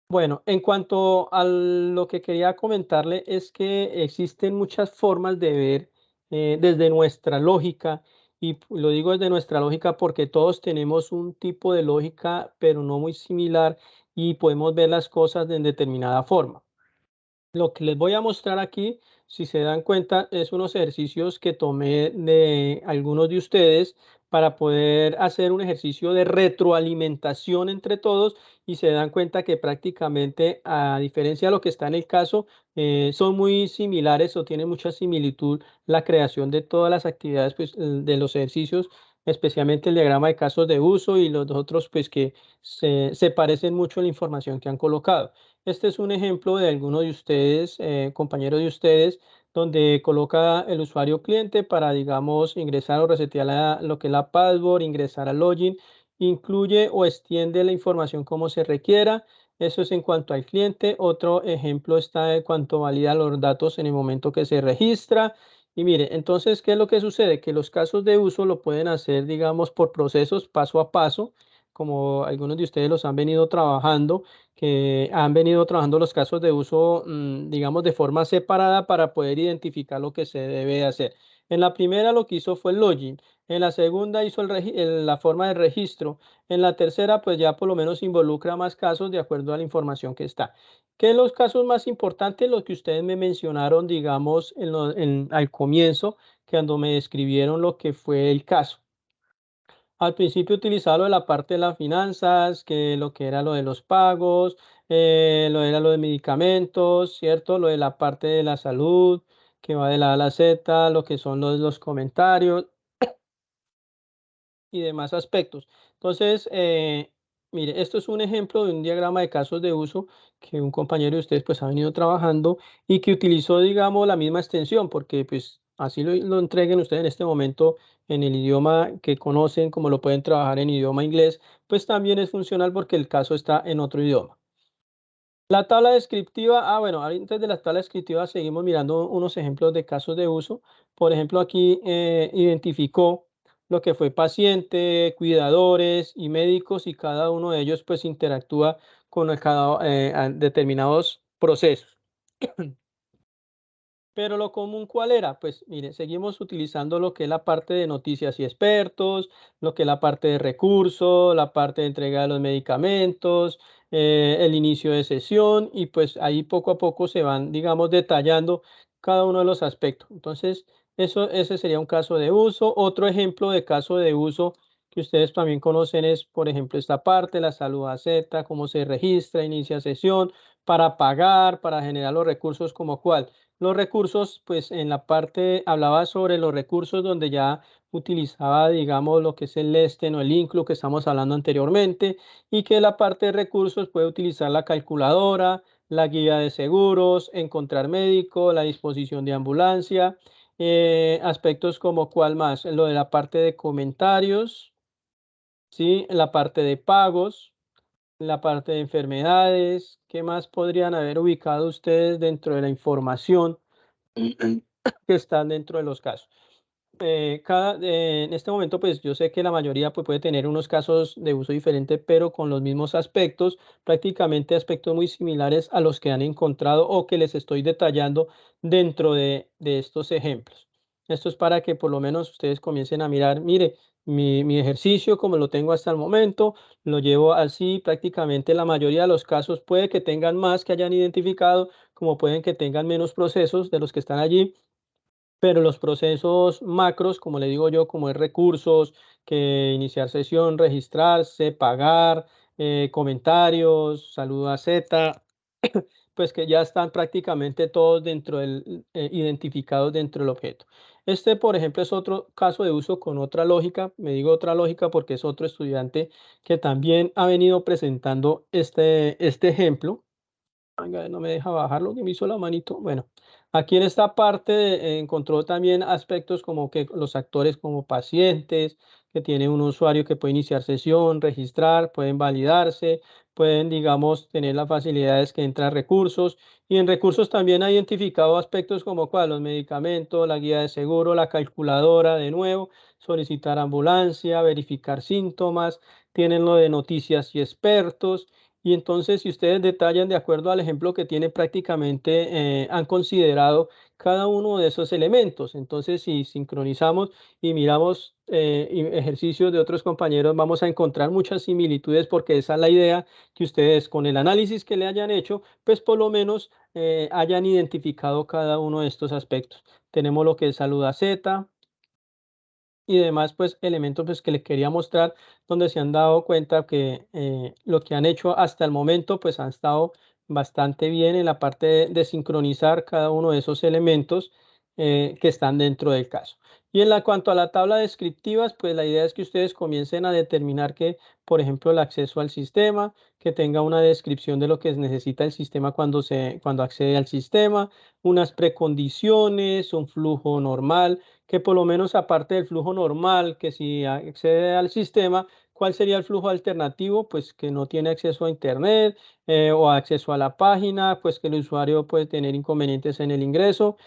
Bueno, en cuanto a lo que quería comentarle es que existen muchas formas de ver desde nuestra lógica, y lo digo desde nuestra lógica porque todos tenemos un tipo de lógica, pero no muy similar, y podemos ver las cosas de determinada forma. Lo que les voy a mostrar aquí, si se dan cuenta, es unos ejercicios que tomé de algunos de ustedes para poder hacer un ejercicio de retroalimentación entre todos, y se dan cuenta que prácticamente, a diferencia de lo que está en el caso, son muy similares o tienen mucha similitud la creación de todas las actividades, pues, de los ejercicios, especialmente el diagrama de casos de uso y los otros, pues que se parecen mucho en la información que han colocado. Este es un ejemplo de alguno de ustedes, compañero de ustedes, donde coloca el usuario cliente para, digamos, ingresar o resetear lo que es la password, ingresar al login, incluye o extiende la información como se requiera. Eso es en cuanto al cliente. Otro ejemplo está en cuanto valida los datos en el momento que se registra. Y mire, entonces, ¿qué es lo que sucede? Que los casos de uso lo pueden hacer, digamos, por procesos paso a paso, como algunos de ustedes los han venido trabajando, que han venido trabajando los casos de uso, digamos, de forma separada para poder identificar lo que se debe hacer. En la primera lo que hizo fue el login, en la segunda hizo la forma de registro, en la tercera pues ya por lo menos involucra más casos de acuerdo a la información que está. ¿Qué son los casos más importantes? Los que ustedes me mencionaron, digamos, al comienzo, cuando me describieron lo que fue el caso. Al principio utilizaba lo de la parte de las finanzas, que lo que era lo de los pagos, lo de medicamentos, ¿cierto? Lo de la parte de la salud, que va de la A a la Z, lo que son los comentarios y demás aspectos. Entonces, mire, esto es un ejemplo de un diagrama de casos de uso que un compañero de ustedes pues ha venido trabajando y que utilizó, digamos, la misma extensión, porque pues así lo entreguen ustedes en este momento en el idioma que conocen, como lo pueden trabajar en idioma inglés, pues también es funcional porque el caso está en otro idioma. La tabla descriptiva, bueno, antes de la tabla descriptiva seguimos mirando unos ejemplos de casos de uso. Por ejemplo, aquí identificó lo que fue paciente, cuidadores y médicos y cada uno de ellos pues interactúa con determinados procesos. Pero lo común, ¿cuál era? Pues mire, seguimos utilizando lo que es la parte de noticias y expertos, lo que es la parte de recursos, la parte de entrega de los medicamentos, el inicio de sesión y pues ahí poco a poco se van, digamos, detallando cada uno de los aspectos. Entonces, ese sería un caso de uso. Otro ejemplo de caso de uso que ustedes también conocen es, por ejemplo, esta parte, la salud AZ, cómo se registra, inicia sesión, para pagar, para generar los recursos como cuál. Los recursos, pues en la parte hablaba sobre los recursos donde ya utilizaba, digamos, lo que es el o el include que estamos hablando anteriormente y que la parte de recursos puede utilizar la calculadora, la guía de seguros, encontrar médico, la disposición de ambulancia, aspectos como cuál más, lo de la parte de comentarios, ¿sí? La parte de pagos, la parte de enfermedades, ¿qué más podrían haber ubicado ustedes dentro de la información que están dentro de los casos? En este momento, pues yo sé que la mayoría pues, puede tener unos casos de uso diferente, pero con los mismos aspectos, prácticamente aspectos muy similares a los que han encontrado o que les estoy detallando dentro de estos ejemplos. Esto es para que por lo menos ustedes comiencen a mirar, mire, mi ejercicio como lo tengo hasta el momento, lo llevo así, prácticamente la mayoría de los casos puede que tengan más que hayan identificado, como pueden que tengan menos procesos de los que están allí, pero los procesos macros, como le digo yo, como es recursos, que iniciar sesión, registrarse, pagar, comentarios, salud a Z, pues que ya están prácticamente todos identificados dentro del objeto. Este, por ejemplo, es otro caso de uso con otra lógica. Me digo otra lógica porque es otro estudiante que también ha venido presentando este ejemplo. Venga, no me deja bajar lo que me hizo la manito. Bueno, aquí en esta parte encontró también aspectos como que los actores como pacientes, que tiene un usuario que puede iniciar sesión, registrar, pueden validarse, pueden, digamos, tener las facilidades que entra recursos. Y en recursos también ha identificado aspectos como cuál, los medicamentos, la guía de seguro, la calculadora, de nuevo, solicitar ambulancia, verificar síntomas, tienen lo de noticias y expertos. Y entonces, si ustedes detallan de acuerdo al ejemplo que tiene prácticamente, han considerado cada uno de esos elementos. Entonces, si sincronizamos y miramos ejercicios de otros compañeros, vamos a encontrar muchas similitudes porque esa es la idea, que ustedes con el análisis que le hayan hecho, pues por lo menos hayan identificado cada uno de estos aspectos. Tenemos lo que es salud a Z y demás pues elementos pues que les quería mostrar donde se han dado cuenta que lo que han hecho hasta el momento pues han estado bastante bien en la parte de sincronizar cada uno de esos elementos que están dentro del caso. Y cuanto a la tabla descriptivas, pues la idea es que ustedes comiencen a determinar que, por ejemplo, el acceso al sistema, que tenga una descripción de lo que necesita el sistema cuando accede al sistema, unas precondiciones, un flujo normal, que por lo menos aparte del flujo normal, que si accede al sistema, ¿cuál sería el flujo alternativo? Pues que no tiene acceso a Internet o acceso a la página, pues que el usuario puede tener inconvenientes en el ingreso,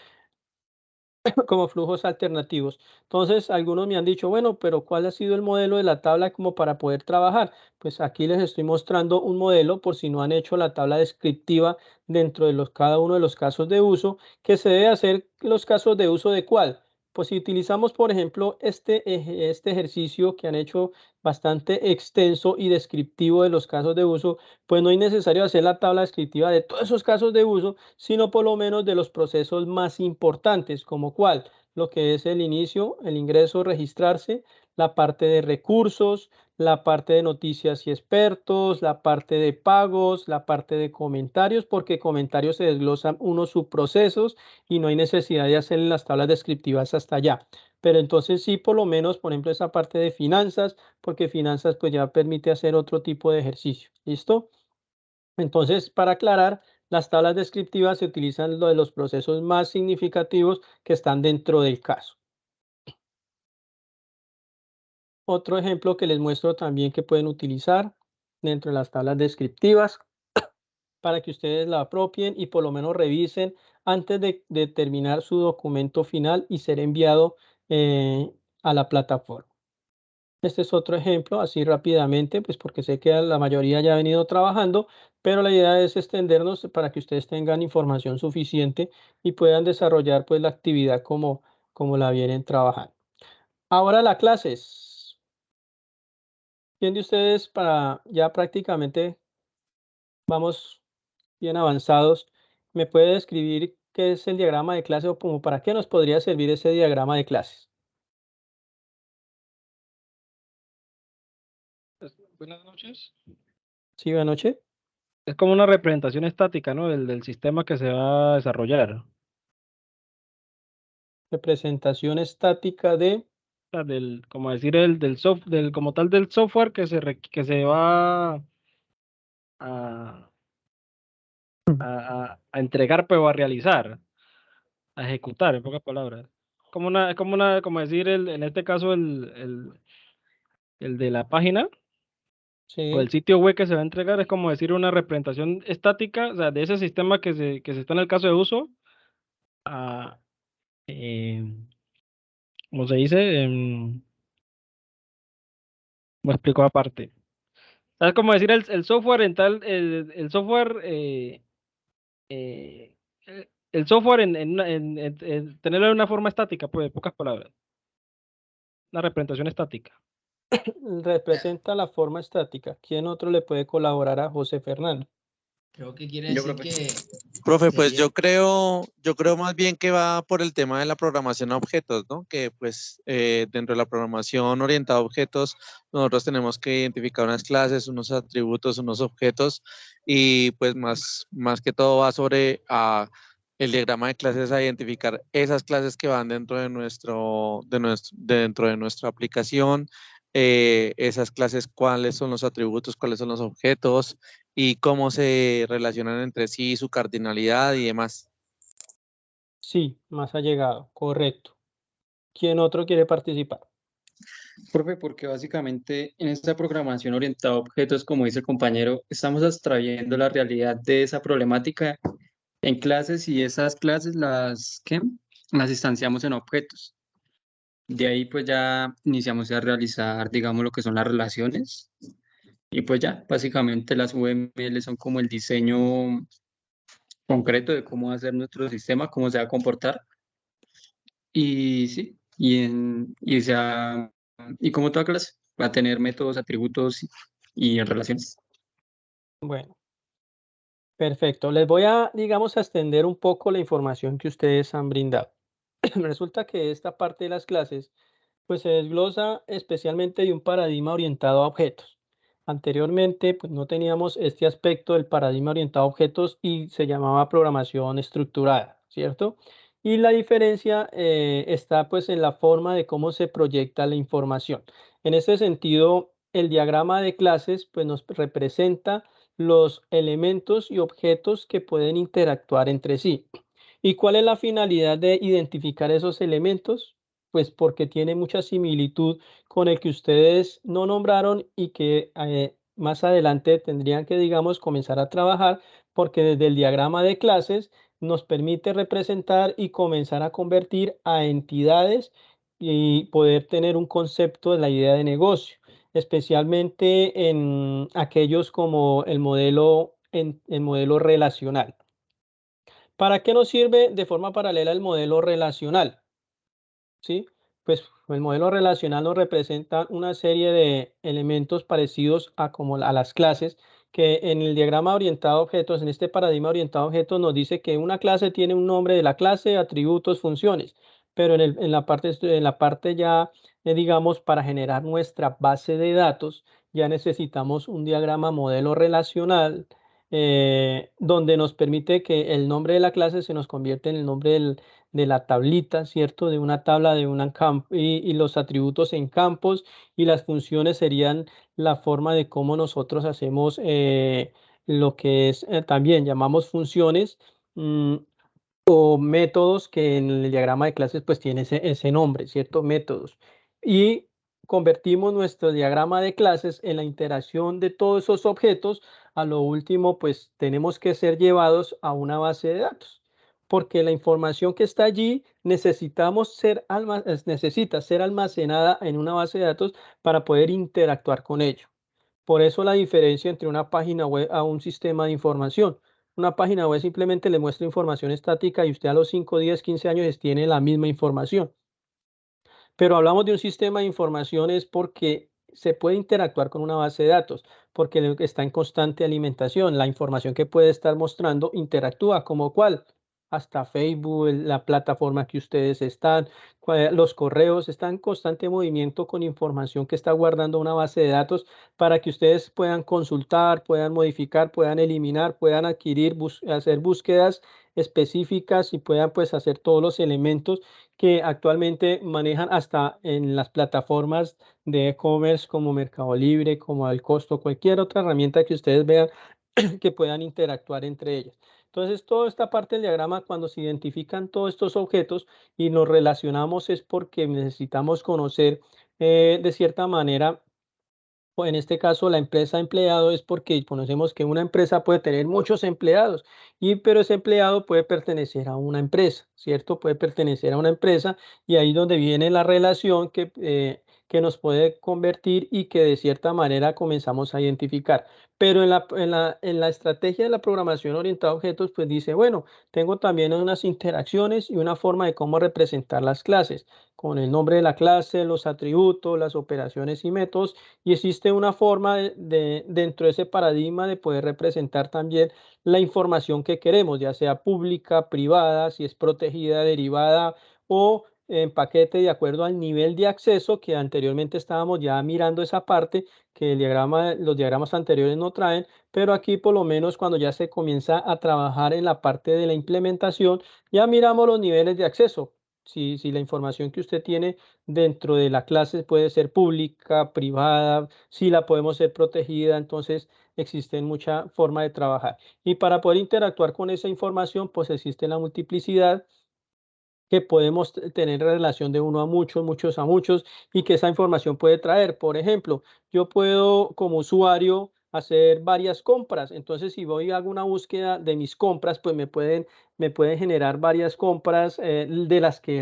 como flujos alternativos. Entonces, algunos me han dicho, bueno, pero ¿cuál ha sido el modelo de la tabla como para poder trabajar? Pues aquí les estoy mostrando un modelo por si no han hecho la tabla descriptiva dentro de cada uno de los casos de uso, que se debe hacer los casos de uso de ¿cuál? Pues si utilizamos, por ejemplo, este ejercicio que han hecho bastante extenso y descriptivo de los casos de uso, pues no es necesario hacer la tabla descriptiva de todos esos casos de uso, sino por lo menos de los procesos más importantes, como cuál, lo que es el inicio, el ingreso, registrarse, la parte de recursos, la parte de noticias y expertos, la parte de pagos, la parte de comentarios, porque comentarios se desglosan unos subprocesos y no hay necesidad de hacer las tablas descriptivas hasta allá. Pero entonces sí, por lo menos, por ejemplo, esa parte de finanzas, porque finanzas pues ya permite hacer otro tipo de ejercicio. ¿Listo? Entonces, para aclarar, las tablas descriptivas se utilizan lo de los procesos más significativos que están dentro del caso. Otro ejemplo que les muestro también que pueden utilizar dentro de las tablas descriptivas para que ustedes la apropien y por lo menos revisen antes de terminar su documento final y ser enviado a la plataforma. Este es otro ejemplo, así rápidamente, pues porque sé que la mayoría ya ha venido trabajando, pero la idea es extendernos para que ustedes tengan información suficiente y puedan desarrollar pues la actividad como la vienen trabajando. Ahora las clases. ¿Quién de ustedes para ya prácticamente vamos bien avanzados, me puede describir qué es el diagrama de clase o como para qué nos podría servir ese diagrama de clases? Buenas noches. Sí, buenas noches. Es como una representación estática, ¿no? Del sistema que se va a desarrollar. Representación estática de... O sea, como decir, como tal del software que se va a, a entregar, pero a realizar, a ejecutar, en pocas palabras. Como decir, en este caso, el de la página o el Sí, sitio web que se va a entregar es como decir una representación estática, o sea, de ese sistema que se está en el caso de uso, a, ¿cómo se dice? ¿Cómo explico aparte? Es como decir el software en tal, el software, eh, el software en tenerlo de una forma estática, pues, en pocas palabras. Una representación estática. representa la forma estática. ¿Quién otro le puede colaborar a José Fernando? Creo que quiere Yo, decir profe. Profe, pues sería- yo creo más bien que va por el tema de la programación a objetos, ¿no? Que pues dentro de la programación orientada a objetos, nosotros tenemos que identificar unas clases, unos atributos, unos objetos, y pues más que todo va sobre el diagrama de clases a identificar esas clases que van dentro de dentro de nuestra aplicación, esas clases, cuáles son los atributos, cuáles son los objetos y cómo se relacionan entre sí, su cardinalidad y demás. Sí, más allegado, correcto. ¿Quién otro quiere participar? Profe, porque básicamente en esta programación orientada a objetos, como dice el compañero, estamos abstrayendo la realidad de esa problemática en clases y esas clases ¿qué? Las instanciamos en objetos. De ahí pues ya iniciamos a realizar, digamos, lo que son las relaciones. Y pues ya, básicamente las UML son como el diseño concreto de cómo hacer nuestro sistema, cómo se va a comportar. Y sí, y como toda clase, va a tener métodos, atributos y relaciones. Bueno, perfecto. Les voy a, digamos, a extender un poco la información que ustedes han brindado. Resulta que esta parte de las clases pues se desglosa especialmente de un paradigma orientado a objetos. Anteriormente, pues no teníamos este aspecto del paradigma orientado a objetos y se llamaba programación estructurada, ¿cierto? Y la diferencia está pues en la forma de cómo se proyecta la información. En este sentido, el diagrama de clases pues nos representa los elementos y objetos que pueden interactuar entre sí. ¿Y cuál es la finalidad de identificar esos elementos? Pues porque tiene mucha similitud con el que ustedes no nombraron y que más adelante tendrían que, digamos, comenzar a trabajar, porque desde el diagrama de clases nos permite representar y comenzar a convertir a entidades y poder tener un concepto de la idea de negocio, especialmente en aquellos como el modelo, el modelo relacional. ¿Para qué nos sirve de forma paralela el modelo relacional? ¿sí? Pues el modelo relacional nos representa una serie de elementos parecidos a como a las clases, que en el diagrama orientado a objetos, en este paradigma orientado a objetos, nos dice que una clase tiene un nombre de la clase, atributos, funciones, pero en la parte ya, digamos, para generar nuestra base de datos, ya necesitamos un diagrama modelo relacional, donde nos permite que el nombre de la clase se nos convierte en el nombre de la tablita, ¿cierto? De una tabla, de una y los atributos en campos, y las funciones serían la forma de cómo nosotros hacemos lo que es, también llamamos funciones, o métodos, que en el diagrama de clases pues tiene ese nombre, ¿cierto? Métodos. Y convertimos nuestro diagrama de clases en la interacción de todos esos objetos. A lo último, pues tenemos que ser llevados a una base de datos, porque la información que está allí necesita ser almacenada en una base de datos para poder interactuar con ello. Por eso la diferencia entre una página web a un sistema de información. Una página web simplemente le muestra información estática y usted a los 5, 10, 15 años tiene la misma información. Pero hablamos de un sistema de información es porque se puede interactuar con una base de datos, porque está en constante alimentación. La información que puede estar mostrando interactúa, como cuál, hasta Facebook, la plataforma que ustedes están, los correos, están en constante movimiento con información que está guardando una base de datos para que ustedes puedan consultar, puedan modificar, puedan eliminar, puedan adquirir, hacer búsquedas específicas y puedan pues hacer todos los elementos que actualmente manejan hasta en las plataformas de e-commerce como Mercado Libre, como El Costo, cualquier otra herramienta que ustedes vean que puedan interactuar entre ellas. Entonces, toda esta parte del diagrama, cuando se identifican todos estos objetos y nos relacionamos, es porque necesitamos conocer de cierta manera, o en este caso la empresa empleado, es porque conocemos que una empresa puede tener muchos empleados, pero ese empleado puede pertenecer a una empresa, ¿cierto? Puede pertenecer a una empresa, y ahí donde viene la relación que nos puede convertir y que de cierta manera comenzamos a identificar. Pero en la estrategia de la programación orientada a objetos, pues dice, bueno, tengo también unas interacciones y una forma de cómo representar las clases, con el nombre de la clase, los atributos, las operaciones y métodos. Y existe una forma dentro de ese paradigma de poder representar también la información que queremos, ya sea pública, privada, si es protegida, derivada o en paquete, de acuerdo al nivel de acceso, que anteriormente estábamos ya mirando esa parte que los diagramas anteriores no traen, pero aquí por lo menos cuando ya se comienza a trabajar en la parte de la implementación, ya miramos los niveles de acceso. Si la información que usted tiene dentro de la clase puede ser pública, privada, si la podemos ser protegida, entonces existe mucha forma de trabajar. Y para poder interactuar con esa información, pues existe la multiplicidad, que podemos tener relación de uno a muchos, muchos a muchos, y que esa información puede traer. Por ejemplo, yo puedo como usuario hacer varias compras. Entonces, si voy y hago una búsqueda de mis compras, pues me pueden generar varias compras de las que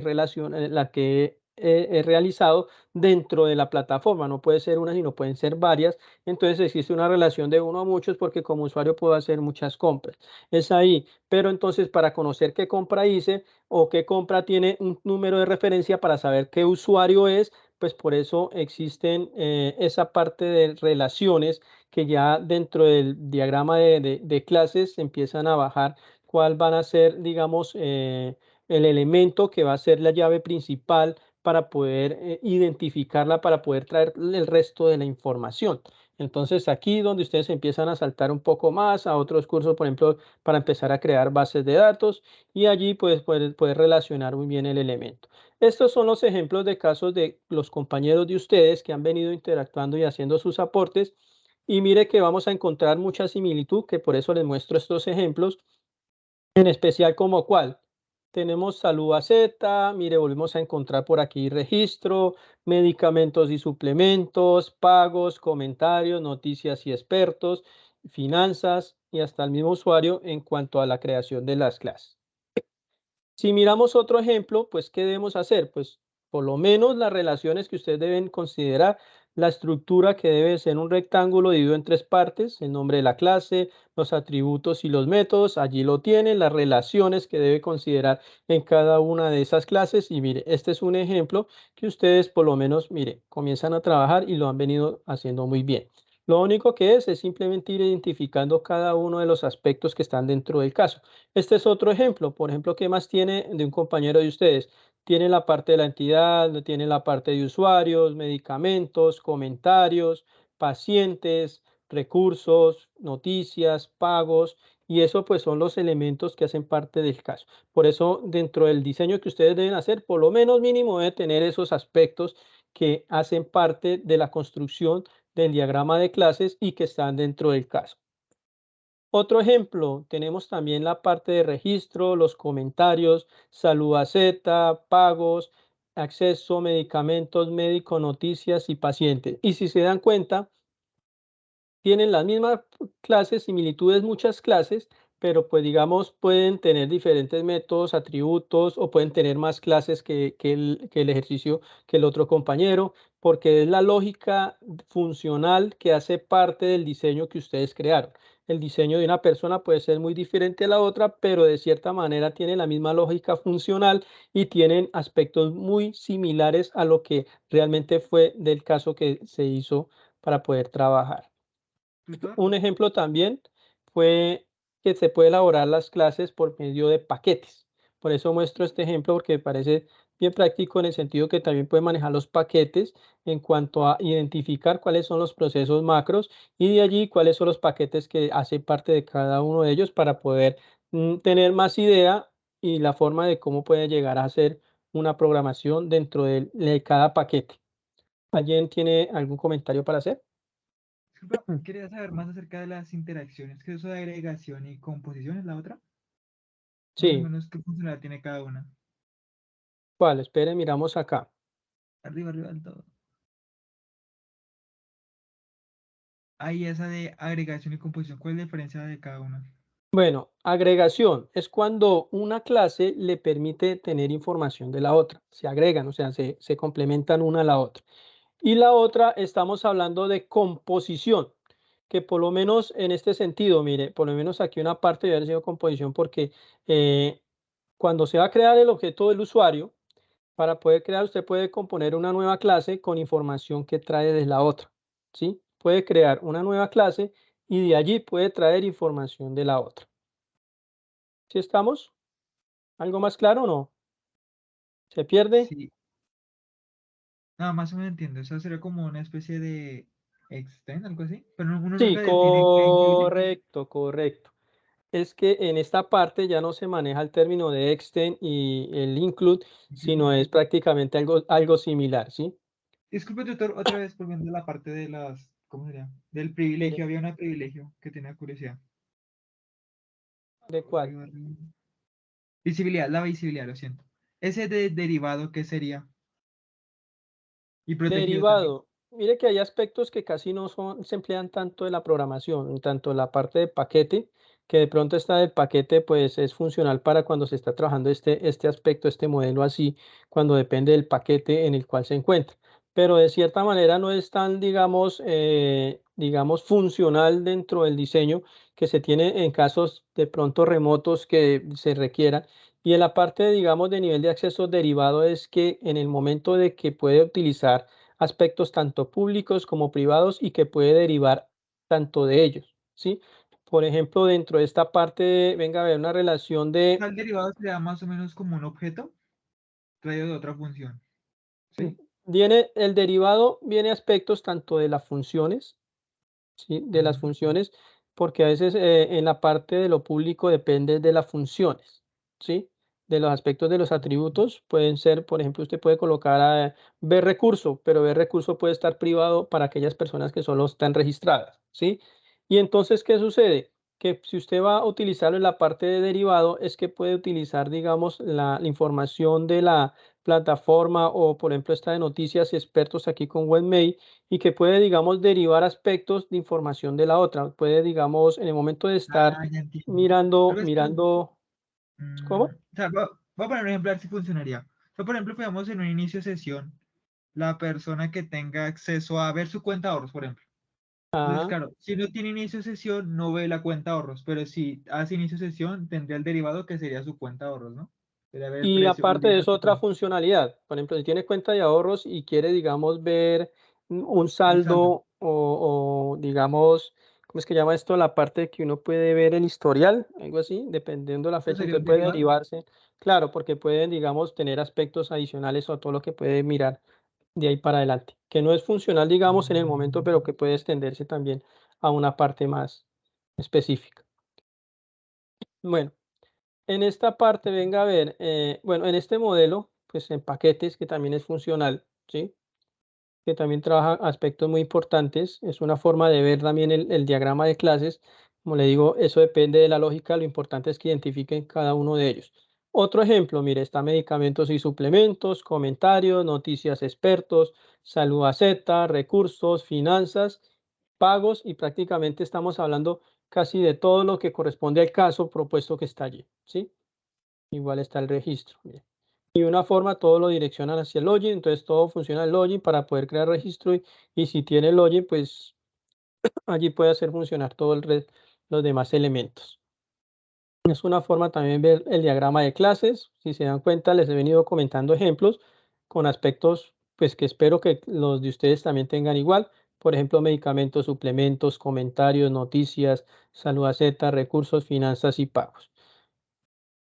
he realizado dentro de la plataforma. No puede ser una, sino pueden ser varias. Entonces, existe una relación de uno a muchos, porque como usuario puedo hacer muchas compras. Es ahí. Pero entonces, para conocer qué compra hice, o qué compra tiene un número de referencia para saber qué usuario es, pues por eso existen esa parte de relaciones, que ya dentro del diagrama de clases se empiezan a bajar cuál van a ser, digamos, el elemento que va a ser la llave principal para poder identificarla, para poder traer el resto de la información. Entonces aquí donde ustedes empiezan a saltar un poco más a otros cursos, por ejemplo, para empezar a crear bases de datos, y allí pues puedes relacionar muy bien el elemento. Estos son los ejemplos de casos de los compañeros de ustedes que han venido interactuando y haciendo sus aportes, y mire que vamos a encontrar mucha similitud, que por eso les muestro estos ejemplos, en especial como cuál. Tenemos salud a Z, mire, volvemos a encontrar por aquí registro, medicamentos y suplementos, pagos, comentarios, noticias y expertos, finanzas, y hasta el mismo usuario en cuanto a la creación de las clases. Si miramos otro ejemplo, pues, ¿qué debemos hacer? Pues, por lo menos las relaciones que ustedes deben considerar, la estructura que debe ser un rectángulo dividido en 3 partes, el nombre de la clase, los atributos y los métodos, allí lo tienen, las relaciones que debe considerar en cada una de esas clases. Y mire, este es un ejemplo que ustedes por lo menos, mire, comienzan a trabajar y lo han venido haciendo muy bien. Lo único que es simplemente ir identificando cada uno de los aspectos que están dentro del caso. Este es otro ejemplo. Por ejemplo, ¿qué más tiene de un compañero de ustedes? Tiene la parte de la entidad, tiene la parte de usuarios, medicamentos, comentarios, pacientes, recursos, noticias, pagos, y eso pues son los elementos que hacen parte del caso. Por eso dentro del diseño que ustedes deben hacer, por lo menos mínimo debe tener esos aspectos que hacen parte de la construcción del diagrama de clases y que están dentro del caso. Otro ejemplo, tenemos también la parte de registro, los comentarios, salud Z, pagos, acceso, medicamentos, médico, noticias y pacientes. Y si se dan cuenta, tienen las mismas clases, similitudes, muchas clases, pero pues digamos pueden tener diferentes métodos, atributos o pueden tener más clases que el ejercicio que el otro compañero, porque es la lógica funcional que hace parte del diseño que ustedes crearon. El diseño de una persona puede ser muy diferente a la otra, pero de cierta manera tiene la misma lógica funcional y tienen aspectos muy similares a lo que realmente fue del caso que se hizo para poder trabajar. Tutor, Un ejemplo también fue que se puede elaborar las clases por medio de paquetes. Por eso muestro este ejemplo porque me parece bien práctico en el sentido que también puede manejar los paquetes en cuanto a identificar cuáles son los procesos macros y de allí cuáles son los paquetes que hacen parte de cada uno de ellos para poder tener más idea y la forma de cómo puede llegar a ser una programación dentro de cada paquete. ¿Alguien tiene algún comentario para hacer? disculpa, quería saber más acerca de las interacciones, que eso de agregación y composición es la otra. Más o Sí, menos qué funcionalidad tiene cada una. ¿cuál? Esperen, miramos acá. Arriba, arriba del todo. Ahí esa de agregación y composición, ¿cuál es la diferencia de cada una? Bueno, agregación es cuando una clase le permite tener información de la otra. Se agregan, o sea, se complementan una a la otra. Y la otra, estamos hablando de composición, que por lo menos en este sentido, mire, por lo menos aquí una parte debe haber sido composición porque cuando se va a crear el objeto del usuario, para poder crear, usted puede componer una nueva clase con información que trae de la otra, ¿sí? Puede crear una nueva clase y de allí puede traer información de la otra. ¿Sí estamos? ¿Algo más claro o no? ¿Se pierde? Sí, nada más o menos entiendo. Eso sería como una especie de extend, algo así. Pero uno Sí, nunca define qué incluye. correcto, correcto. Es que en esta parte ya no se maneja el término de extend y el include, sino es prácticamente algo similar, ¿sí? Disculpe, tutor, otra vez volviendo a la parte de las, ¿cómo sería? Del privilegio. Había un privilegio que tenía curiosidad. ¿De cuál? Arriba, arriba. Visibilidad, la visibilidad, lo siento. Ese de derivado, ¿qué sería? Y protegido también. Derivado. Mire que hay aspectos que casi no se emplean tanto en la programación, en tanto en la parte de paquete, que de pronto está del paquete, pues es funcional para cuando se está trabajando este aspecto, este modelo así, cuando depende del paquete en el cual se encuentra. Pero de cierta manera no es tan, digamos, funcional dentro del diseño que se tiene en casos de pronto remotos que se requieran. Y en la parte, digamos, de nivel de acceso derivado es que en el momento de que puede utilizar aspectos tanto públicos como privados y que puede derivar tanto de ellos, ¿sí? Por ejemplo, dentro de esta parte, venga a ver una relación de, El derivado sería más o menos como un objeto traído de otra función. ¿Sí? el derivado viene aspectos tanto de las funciones, ¿sí? De las Ujú. funciones, porque a veces en la parte de lo público depende de las funciones, ¿sí? De los aspectos de los atributos pueden ser, por ejemplo, usted puede colocar a ver recurso, pero ver recurso puede estar privado para aquellas personas que solo están registradas, ¿sí? Y entonces, ¿qué sucede? Que si usted va a utilizarlo en la parte de derivado, es que puede utilizar, digamos, la información de la plataforma o, por ejemplo, esta de noticias y expertos aquí con WebMail y que puede, digamos, derivar aspectos de información de la otra. Puede, digamos, en el momento de estar Ah, ya entiendo. mirando, Algo así como, ¿cómo? o sea, voy a poner un ejemplo a ver si funcionaría. O sea, por ejemplo, digamos en un inicio de sesión, la persona que tenga acceso a ver su cuenta de ahorros, por ejemplo. Entonces, Ajá. claro, si no tiene inicio de sesión, no ve la cuenta de ahorros, pero si hace inicio de sesión, tendría el derivado que sería su cuenta de ahorros, ¿no? Sería ver el Y precio, el aparte de dinero eso, que otra tiene, funcionalidad. Por ejemplo, si tiene cuenta de ahorros y quiere, digamos, ver un el saldo. saldo o, digamos, ¿cómo es que llama esto? La parte que uno puede ver el historial, algo así, dependiendo de la ¿Eso fecha, sería un entonces puede derivado? derivarse. Claro, porque pueden, digamos, tener aspectos adicionales a todo lo que puede mirar de ahí para adelante, que no es funcional, digamos, en el momento, pero que puede extenderse también a una parte más específica. Bueno. En esta parte, venga a ver, bueno, en este modelo, pues en paquetes, que también es funcional, ¿sí? Que también trabaja aspectos muy importantes. Es una forma de ver también el diagrama de clases. Como le digo, eso depende de la lógica. Lo importante es que identifiquen cada uno de ellos. Otro ejemplo, mire, está medicamentos y suplementos, comentarios, noticias expertos, salud Z, recursos, finanzas, pagos y prácticamente estamos hablando casi de todo lo que corresponde al caso propuesto que está allí, ¿sí? Igual está el registro. Mire. Y de una forma todo lo direccionan hacia el login, entonces todo funciona el login para poder crear registro y si tiene el login, pues allí puede hacer funcionar todo los demás elementos. Es una forma también ver el diagrama de clases. Si se dan cuenta, les he venido comentando ejemplos con aspectos pues que espero que los de ustedes también tengan igual. Por ejemplo, medicamentos, suplementos, comentarios, noticias, salud Z, recursos, finanzas y pagos.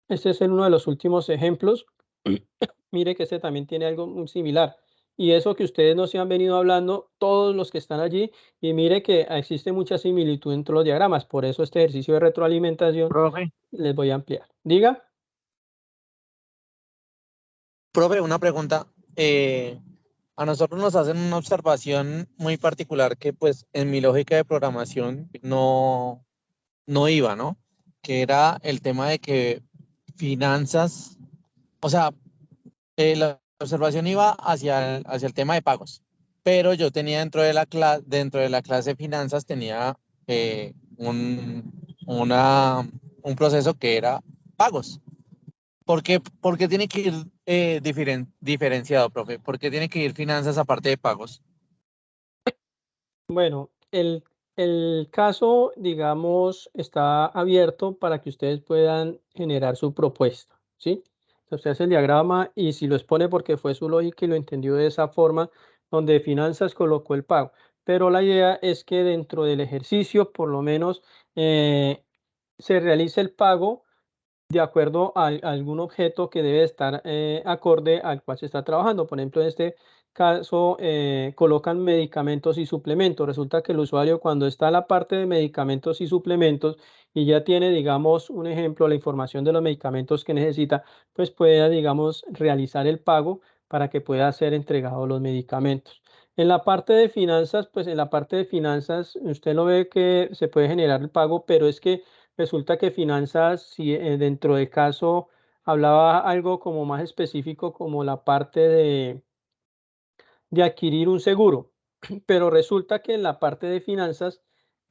Este es uno de los últimos ejemplos. Mire que este también tiene algo muy similar. Y eso que ustedes nos han venido hablando, todos los que están allí, y mire que existe mucha similitud entre los diagramas. Por eso este ejercicio de retroalimentación Profe, les voy a ampliar. Diga. profe, una pregunta. A nosotros nos hacen una observación muy particular que pues en mi lógica de programación no iba, ¿no? Que era el tema de que finanzas, o sea, la observación iba hacia el tema de pagos, pero yo tenía dentro de la clase de finanzas tenía eh, un, un proceso que era pagos. ¿Por qué tiene que ir diferenciado, profe? ¿Por qué tiene que ir finanzas aparte de pagos? Bueno, el caso, digamos, está abierto para que ustedes puedan generar su propuesta, ¿sí? Entonces, usted hace el diagrama y si lo expone porque fue su lógica y lo entendió de esa forma, donde finanzas colocó el pago. Pero la idea es que dentro del ejercicio, por lo menos, se realice el pago de acuerdo a algún objeto que debe estar acorde al cual se está trabajando. Por ejemplo, en este caso, colocan medicamentos y suplementos. Resulta que el usuario cuando está en la parte de medicamentos y suplementos y ya tiene, digamos, un ejemplo, la información de los medicamentos que necesita, pues pueda, digamos, realizar el pago para que pueda ser entregado los medicamentos. En la parte de finanzas, pues en la parte de finanzas, usted lo ve que se puede generar el pago, pero es que resulta que finanzas, si dentro del caso hablaba algo como más específico, como la parte de adquirir un seguro, pero resulta que en la parte de finanzas,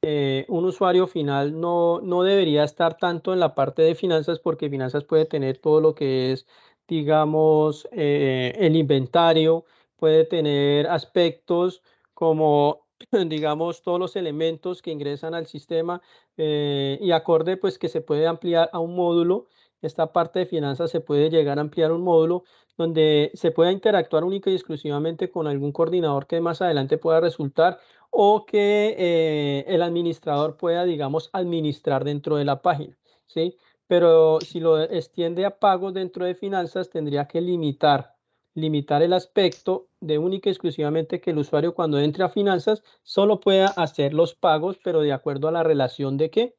un usuario final no debería estar tanto en la parte de finanzas porque finanzas puede tener todo lo que es, digamos, el inventario, puede tener aspectos como, digamos, todos los elementos que ingresan al sistema y acorde pues que se puede ampliar a un módulo. Esta parte de finanzas se puede llegar a ampliar un módulo donde se pueda interactuar única y exclusivamente con algún coordinador que más adelante pueda resultar o que el administrador pueda, digamos, administrar dentro de la página, ¿sí? Pero si lo extiende a pagos dentro de finanzas, tendría que limitar el aspecto de única y exclusivamente que el usuario cuando entre a finanzas solo pueda hacer los pagos, pero de acuerdo a la relación de qué,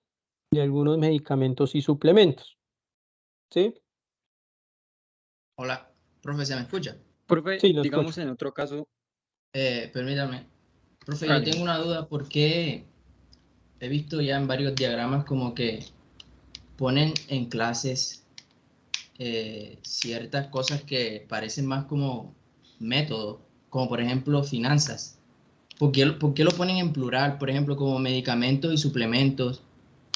de algunos medicamentos y suplementos, ¿sí? Hola, profe, ¿se me escucha? Profe, Sí, lo digamos escucho. en otro caso, Permítame. Profe, yo hágale. tengo una duda porque he visto ya en varios diagramas como que ponen en clases ciertas cosas que parecen más como métodos, como por ejemplo finanzas. ¿Por qué lo ponen en plural? Por ejemplo, como medicamentos y suplementos.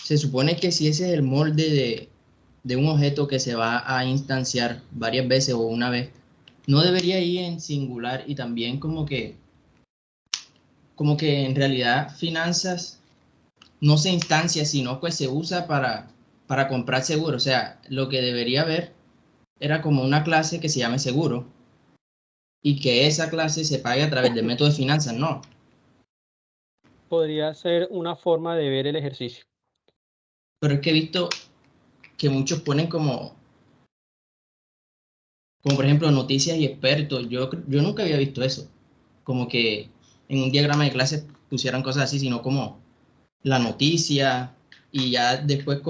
Se supone que si ese es el molde de un objeto que se va a instanciar varias veces o una vez, no debería ir en singular y también como que en realidad finanzas no se instancia, sino pues se usa para comprar seguro. O sea, lo que debería haber era como una clase que se llame seguro y que esa clase se pague a través del método de finanzas, no. Podría ser una forma de ver el ejercicio. Pero es que he visto que muchos ponen como por ejemplo noticias y expertos. Yo nunca había visto eso. Como que en un diagrama de clase pusieran cosas así, sino como la noticia y ya después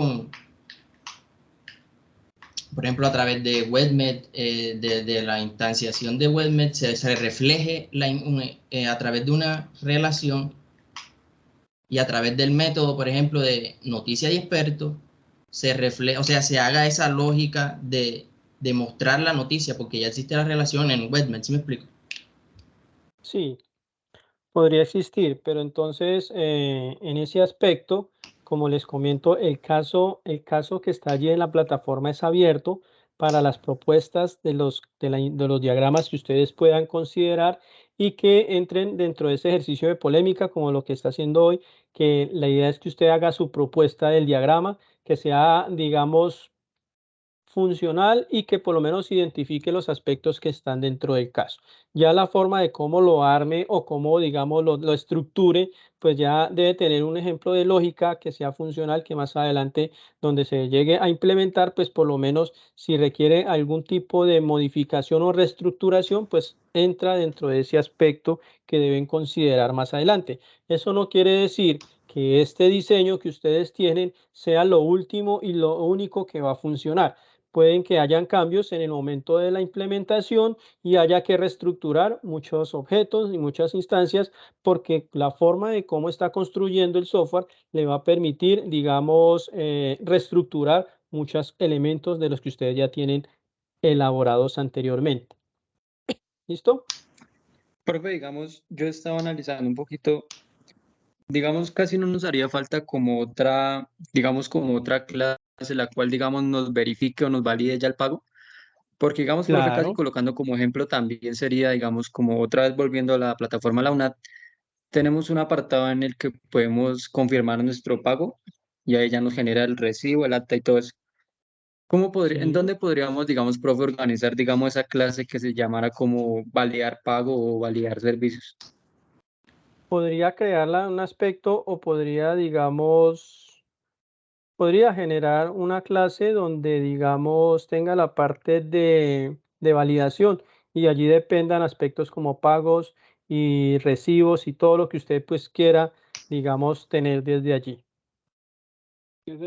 por ejemplo, a través de WebMed, de la instanciación de WebMed se refleje a través de una relación y a través del método, por ejemplo, de noticia y experto, se refleja, o sea, se haga esa lógica de mostrar la noticia, porque ya existe la relación en WebMed, ¿sí me explico? Sí, podría existir, pero entonces en ese aspecto, como les comento, el caso que está allí en la plataforma es abierto para las propuestas de los diagramas que ustedes puedan considerar y que entren dentro de ese ejercicio de polémica, como lo que está haciendo hoy, que la idea es que usted haga su propuesta del diagrama, que sea, digamos, funcional y que por lo menos identifique los aspectos que están dentro del caso. Ya la forma de cómo lo arme o cómo, digamos, lo estructure, pues ya debe tener un ejemplo de lógica que sea funcional, que más adelante donde se llegue a implementar, pues por lo menos si requiere algún tipo de modificación o reestructuración, pues entra dentro de ese aspecto que deben considerar más adelante. Eso no quiere decir que este diseño que ustedes tienen sea lo último y lo único que va a funcionar. Pueden que hayan cambios en el momento de la implementación y haya que reestructurar muchos objetos y muchas instancias porque la forma de cómo está construyendo el software le va a permitir, digamos, reestructurar muchos elementos de los que ustedes ya tienen elaborados anteriormente. ¿Listo? Profe, digamos, yo estaba analizando un poquito, digamos, casi no nos haría falta como otra, digamos, como otra clase la cual, digamos, nos verifique o nos valide ya el pago. Porque, digamos, profe, casi Claro. colocando como ejemplo también sería, digamos, como otra vez volviendo a la plataforma La UNAT, tenemos un apartado en el que podemos confirmar nuestro pago y ahí ya nos genera el recibo, el acta y todo eso. ¿En Sí. dónde podríamos, digamos, profe, organizar, digamos, esa clase que se llamara como validar pago o validar servicios? Podría crearla en un aspecto o podría, digamos, podría generar una clase donde, digamos, tenga la parte de validación y allí dependan aspectos como pagos y recibos y todo lo que usted pues quiera, digamos, tener desde allí.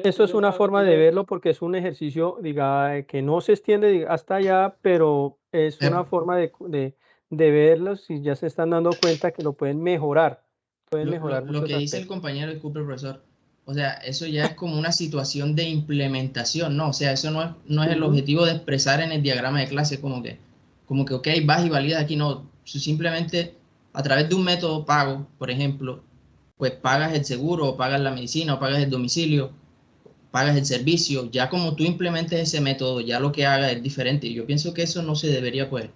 Eso es una forma de verlo porque es un ejercicio, diga, que no se extiende hasta allá, pero es una forma de verlo si ya se están dando cuenta que lo pueden mejorar Lo muchos que dice el aspectos. compañero, disculpe, profesor, o sea, eso ya es como una situación de implementación, ¿no? O sea, eso no es el Ujú. objetivo de expresar en el diagrama de clase como que, ok, vas y validas aquí, no. Simplemente a través de un método pago, por ejemplo, pues pagas el seguro, o pagas la medicina, o pagas el domicilio, pagas el servicio. Ya como tú implementes ese método, ya lo que hagas es diferente. Y yo pienso que eso no se debería, pues.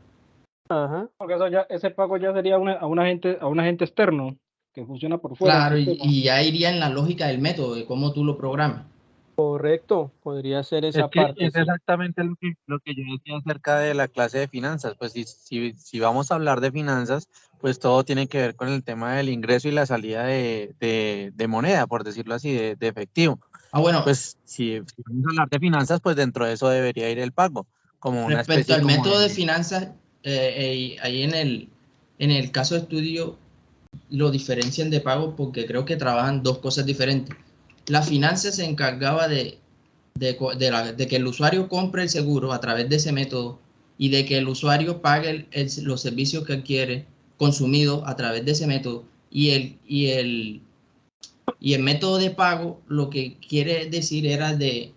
Ajá. Porque eso ya, ese pago ya sería a un agente externo que funciona por fuera del Claro, sistema. y ya iría en la lógica del método, de cómo tú lo programas. Correcto, podría ser Es esa que parte, es sí. exactamente lo que yo decía acerca de la clase de finanzas. Pues si vamos a hablar de finanzas, pues todo tiene que ver con el tema del ingreso y la salida de moneda, por decirlo así, de efectivo. Ah, bueno, Pues si vamos a hablar de finanzas, pues dentro de eso debería ir el pago, como una respecto especie al como método de de... finanzas, ahí en el caso de estudio lo diferencian de pago porque creo que trabajan dos cosas diferentes. La finanza se encargaba de que el usuario compre el seguro a través de ese método y de que el usuario pague los servicios que adquiere consumidos a través de ese método. Y el método de pago lo que quiere decir era de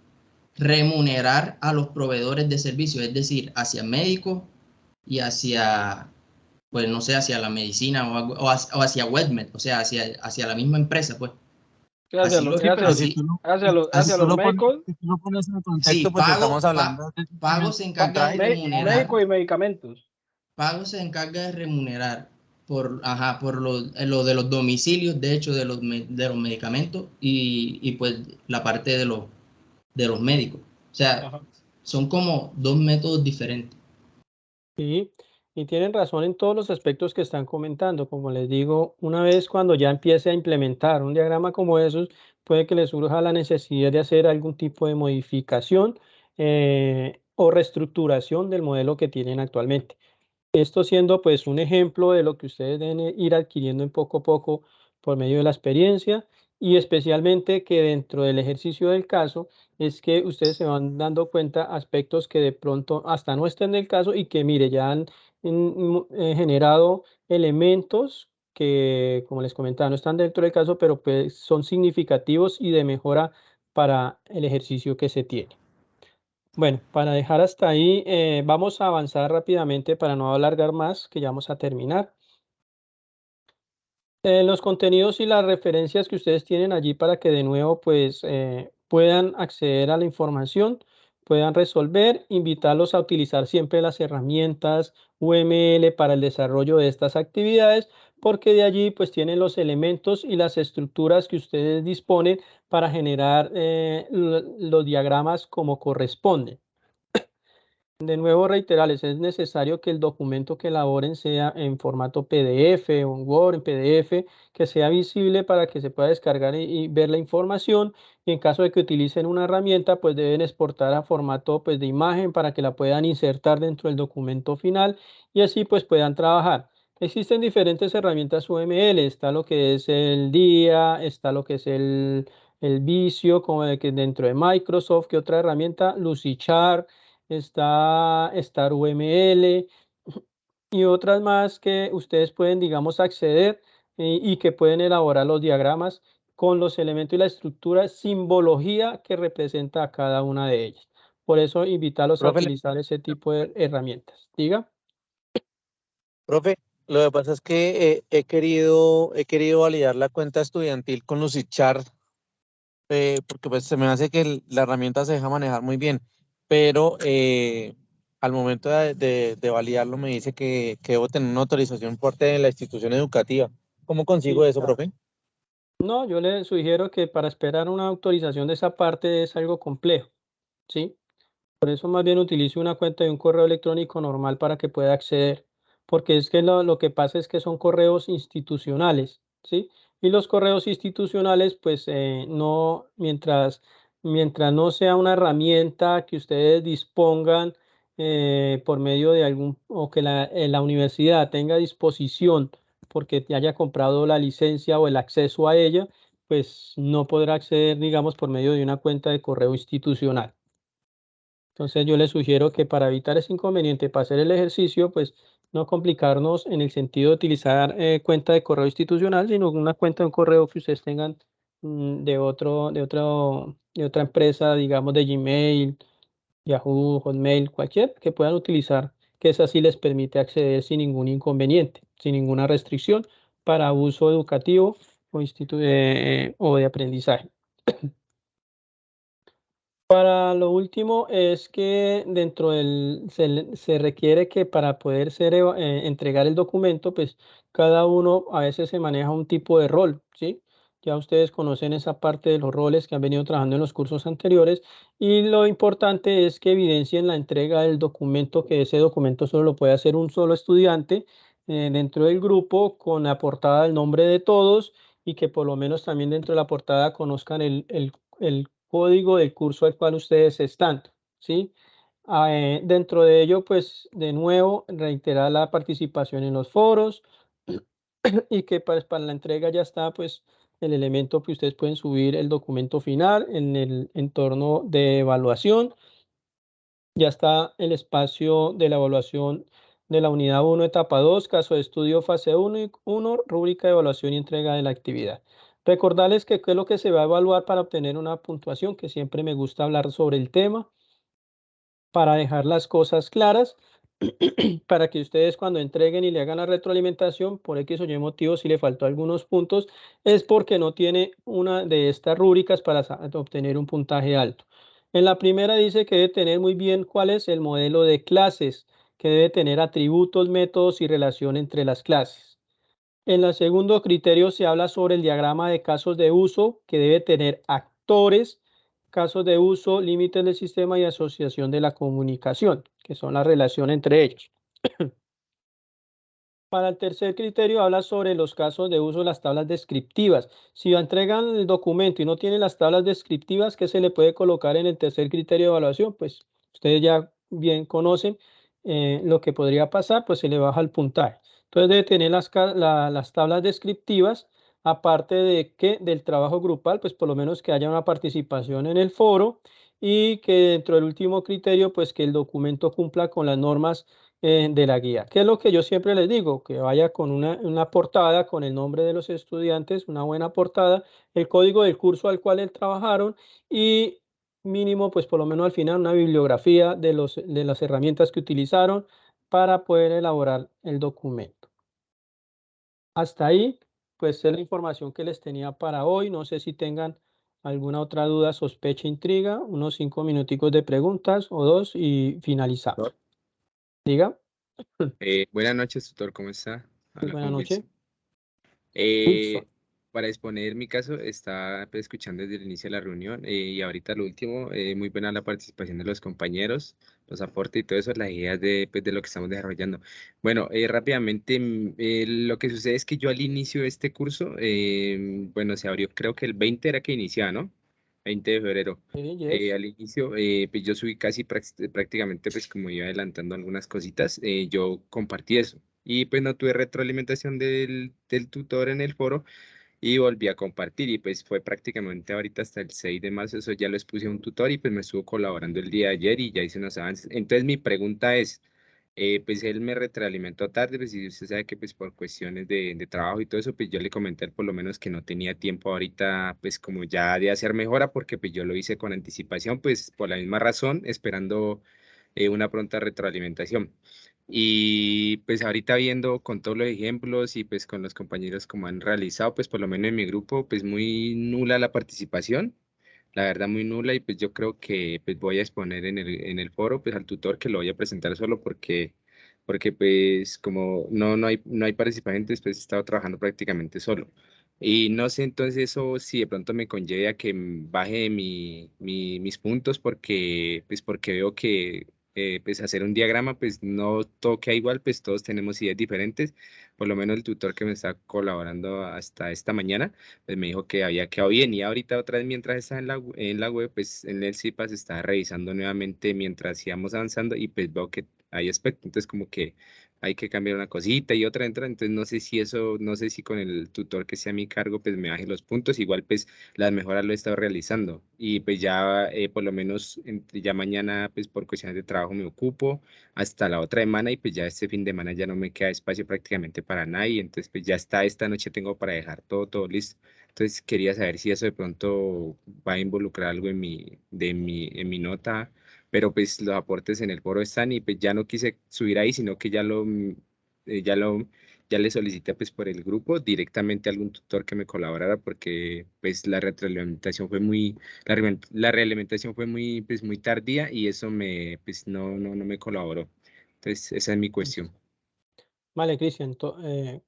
remunerar a los proveedores de servicios, es decir, hacia médicos y hacia, pues no sé, hacia la medicina o hacia WebMed, o sea, hacia la misma empresa, pues. Así lo, Sí, pero así, Hacia los médicos, si tú lo pones en sí, contexto, pues estamos hablando de pago se encarga de contraje. remunerar. médicos y medicamentos. Pago se encarga de remunerar por lo de los domicilios, de hecho, de los medicamentos y pues la parte de los médicos. O sea, Ajá. son como dos métodos diferentes. Sí, y tienen razón en todos los aspectos que están comentando. Como les digo, una vez cuando ya empiece a implementar un diagrama como esos, puede que les surja la necesidad de hacer algún tipo de modificación o reestructuración del modelo que tienen actualmente. Esto siendo pues un ejemplo de lo que ustedes deben ir adquiriendo en poco a poco por medio de la experiencia y especialmente que dentro del ejercicio del caso es que ustedes se van dando cuenta aspectos que de pronto hasta no estén en el caso y que mire ya han generado elementos que como les comentaba no están dentro del caso pero pues son significativos y de mejora para el ejercicio que se tiene. Bueno, para dejar hasta ahí, vamos a avanzar rápidamente para no alargar más, que ya vamos a terminar. Los contenidos y las referencias que ustedes tienen allí para que de nuevo pues puedan acceder a la información, puedan resolver, invitarlos a utilizar siempre las herramientas UML para el desarrollo de estas actividades, porque de allí pues tienen los elementos y las estructuras que ustedes disponen para generar los diagramas como corresponden. De nuevo reiterarles, es necesario que el documento que elaboren sea en formato PDF o en Word, en PDF, que sea visible para que se pueda descargar y ver la información. Y en caso de que utilicen una herramienta, pues deben exportar a formato pues, de imagen para que la puedan insertar dentro del documento final y así pues puedan trabajar. Existen diferentes herramientas UML, está lo que es el DIA, está lo que es el Visio, como de que dentro de Microsoft, que otra herramienta, Lucidchart, está Star UML y otras más que ustedes pueden, digamos, acceder y que pueden elaborar los diagramas con los elementos y la estructura, simbología que representa a cada una de ellas. Por eso invitarlos a Profe, utilizar ese tipo de herramientas. Diga. profe, lo que pasa es que he querido validar la cuenta estudiantil con Lucidchart, porque pues se me hace que la herramienta se deja manejar muy bien, pero al momento de validarlo me dice que debo tener una autorización fuerte de la institución educativa. ¿Cómo consigo Sí, eso, claro. profe? No, yo le sugiero que para esperar una autorización de esa parte es algo complejo, ¿sí? Por eso más bien utilice una cuenta de un correo electrónico normal para que pueda acceder, porque es que lo que pasa es que son correos institucionales, ¿sí? Y los correos institucionales, pues no, mientras no sea una herramienta que ustedes dispongan por medio de algún, o que la universidad tenga a disposición porque te haya comprado la licencia o el acceso a ella, pues no podrá acceder, digamos, por medio de una cuenta de correo institucional. Entonces yo les sugiero que para evitar ese inconveniente, para hacer el ejercicio, pues no complicarnos en el sentido de utilizar cuenta de correo institucional, sino una cuenta de un correo que ustedes tengan de otra empresa, digamos de Gmail, Yahoo, Hotmail, cualquier que puedan utilizar, que esa sí les permite acceder sin ningún inconveniente, sin ninguna restricción para uso educativo o de aprendizaje. Para lo último es que dentro se requiere que para poder entregar el documento, pues cada uno a veces se maneja un tipo de rol, ¿sí? Ya ustedes conocen esa parte de los roles que han venido trabajando en los cursos anteriores y lo importante es que evidencien la entrega del documento, que ese documento solo lo puede hacer un solo estudiante dentro del grupo con la portada del nombre de todos y que por lo menos también dentro de la portada conozcan el código del curso al cual ustedes están, ¿sí? Dentro de ello, pues, de nuevo, reiterar la participación en los foros y que pues, para la entrega ya está, pues, el elemento que ustedes pueden subir el documento final en el entorno de evaluación. Ya está el espacio de la evaluación de la unidad 1, etapa 2, caso de estudio fase 1, rúbrica de evaluación y entrega de la actividad. Recordarles que qué es lo que se va a evaluar para obtener una puntuación, que siempre me gusta hablar sobre el tema, para dejar las cosas claras, para que ustedes cuando entreguen y le hagan la retroalimentación, por X o Y motivo, si le faltó algunos puntos, es porque no tiene una de estas rúbricas para obtener un puntaje alto. En la primera dice que debe tener muy bien cuál es el modelo de clases, que debe tener atributos, métodos y relación entre las clases. En el segundo criterio se habla sobre el diagrama de casos de uso, que debe tener actores, casos de uso, límites del sistema y asociación de la comunicación, que son la relación entre ellos. Para el tercer criterio habla sobre los casos de uso de las tablas descriptivas. Si entregan el documento y no tienen las tablas descriptivas, ¿qué se le puede colocar en el tercer criterio de evaluación? Pues ustedes ya bien conocen lo que podría pasar, pues se le baja el puntaje. Entonces debe tener las tablas descriptivas, aparte de que del trabajo grupal, pues por lo menos que haya una participación en el foro y que dentro del último criterio, pues que el documento cumpla con las normas de la guía. ¿Qué es lo que yo siempre les digo? Que vaya con una portada con el nombre de los estudiantes, una buena portada, el código del curso al cual trabajaron y mínimo, pues por lo menos al final, una bibliografía de las herramientas que utilizaron para poder elaborar el documento. Hasta ahí, pues es la información que les tenía para hoy. No sé si tengan alguna otra duda, sospecha, intriga, unos 5 minuticos de preguntas o 2 y finalizamos. Diga. Buenas noches, tutor, ¿cómo está? Habla Buenas con noches. Wilson. Wilson. Para exponer mi caso, estaba pues, escuchando desde el inicio de la reunión y ahorita lo último, muy buena la participación de los compañeros, los aportes y todo eso, las ideas pues, de lo que estamos desarrollando. Bueno, rápidamente, lo que sucede es que yo al inicio de este curso, bueno, se abrió, creo que el 20 era que iniciaba, ¿no? 20 de febrero. Sí, yes. Al inicio, pues yo subí casi prácticamente, pues como iba adelantando algunas cositas, yo compartí eso. Y pues no tuve retroalimentación del tutor en el foro y volví a compartir y pues fue prácticamente ahorita hasta el 6 de marzo, eso ya lo expuse a un tutor y pues me estuvo colaborando el día de ayer y ya hice unos avances. Entonces mi pregunta es, pues él me retroalimentó tarde, pues y usted sabe que pues por cuestiones de trabajo y todo eso, pues yo le comenté a él por lo menos que no tenía tiempo ahorita pues como ya de hacer mejora porque pues yo lo hice con anticipación, pues por la misma razón, esperando una pronta retroalimentación. Y pues ahorita viendo con todos los ejemplos y pues con los compañeros como han realizado, pues por lo menos en mi grupo, pues muy nula la participación, la verdad muy nula y pues yo creo que pues voy a exponer en el foro pues al tutor que lo voy a presentar solo porque pues como no hay participantes, pues he estado trabajando prácticamente solo. Y no sé entonces eso si de pronto me conlleve a que baje mis puntos porque veo que pues hacer un diagrama, pues no todo queda igual, pues todos tenemos ideas diferentes. Por lo menos el tutor que me está colaborando hasta esta mañana, pues me dijo que había quedado bien. Y ahorita otra vez mientras estaba en la web, pues en el CIPAS estaba revisando nuevamente mientras íbamos avanzando y pues veo que hay aspecto. Entonces como que hay que cambiar una cosita y otra entra. Entonces no sé si con el tutor que sea a mi cargo, pues me baje los puntos. Igual pues las mejoras lo he estado realizando y pues ya por lo menos ya mañana pues por cuestiones de trabajo me ocupo hasta la otra semana y pues ya este fin de semana ya no me queda espacio prácticamente para nada y entonces pues ya está esta noche tengo para dejar todo listo. Entonces quería saber si eso de pronto va a involucrar algo en mi nota, pero pues los aportes en el foro están y pues ya no quise subir ahí, sino que eh, ya lo ya le solicité pues por el grupo directamente a algún tutor que me colaborara porque pues la retroalimentación fue la realimentación fue pues muy tardía y eso pues no me colaboró. Entonces esa es mi cuestión. Vale, Cristian.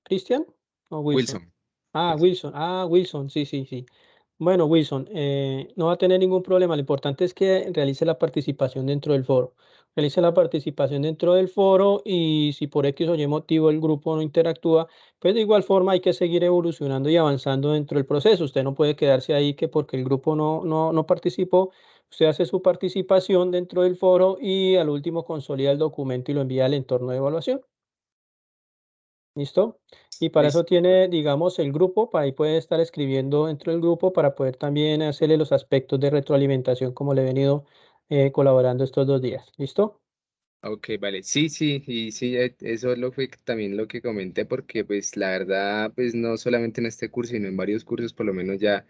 ¿Cristian o Wilson? Wilson. Wilson. Wilson, sí. Bueno, Wilson, no va a tener ningún problema. Lo importante es que realice la participación dentro del foro. Realice la participación dentro del foro y si por X o Y motivo el grupo no interactúa, pues de igual forma hay que seguir evolucionando y avanzando dentro del proceso. Usted no puede quedarse ahí que porque el grupo no participó, usted hace su participación dentro del foro y al último consolida el documento y lo envía al entorno de evaluación. ¿Listo? Y para eso Listo. tiene, digamos, el grupo, para ahí puede estar escribiendo dentro del grupo para poder también hacerle los aspectos de retroalimentación como le he venido colaborando estos 2 días. ¿Listo? Ok, vale. Sí, y sí, eso fue también lo que comenté porque pues la verdad pues no solamente en este curso, sino en varios cursos por lo menos ya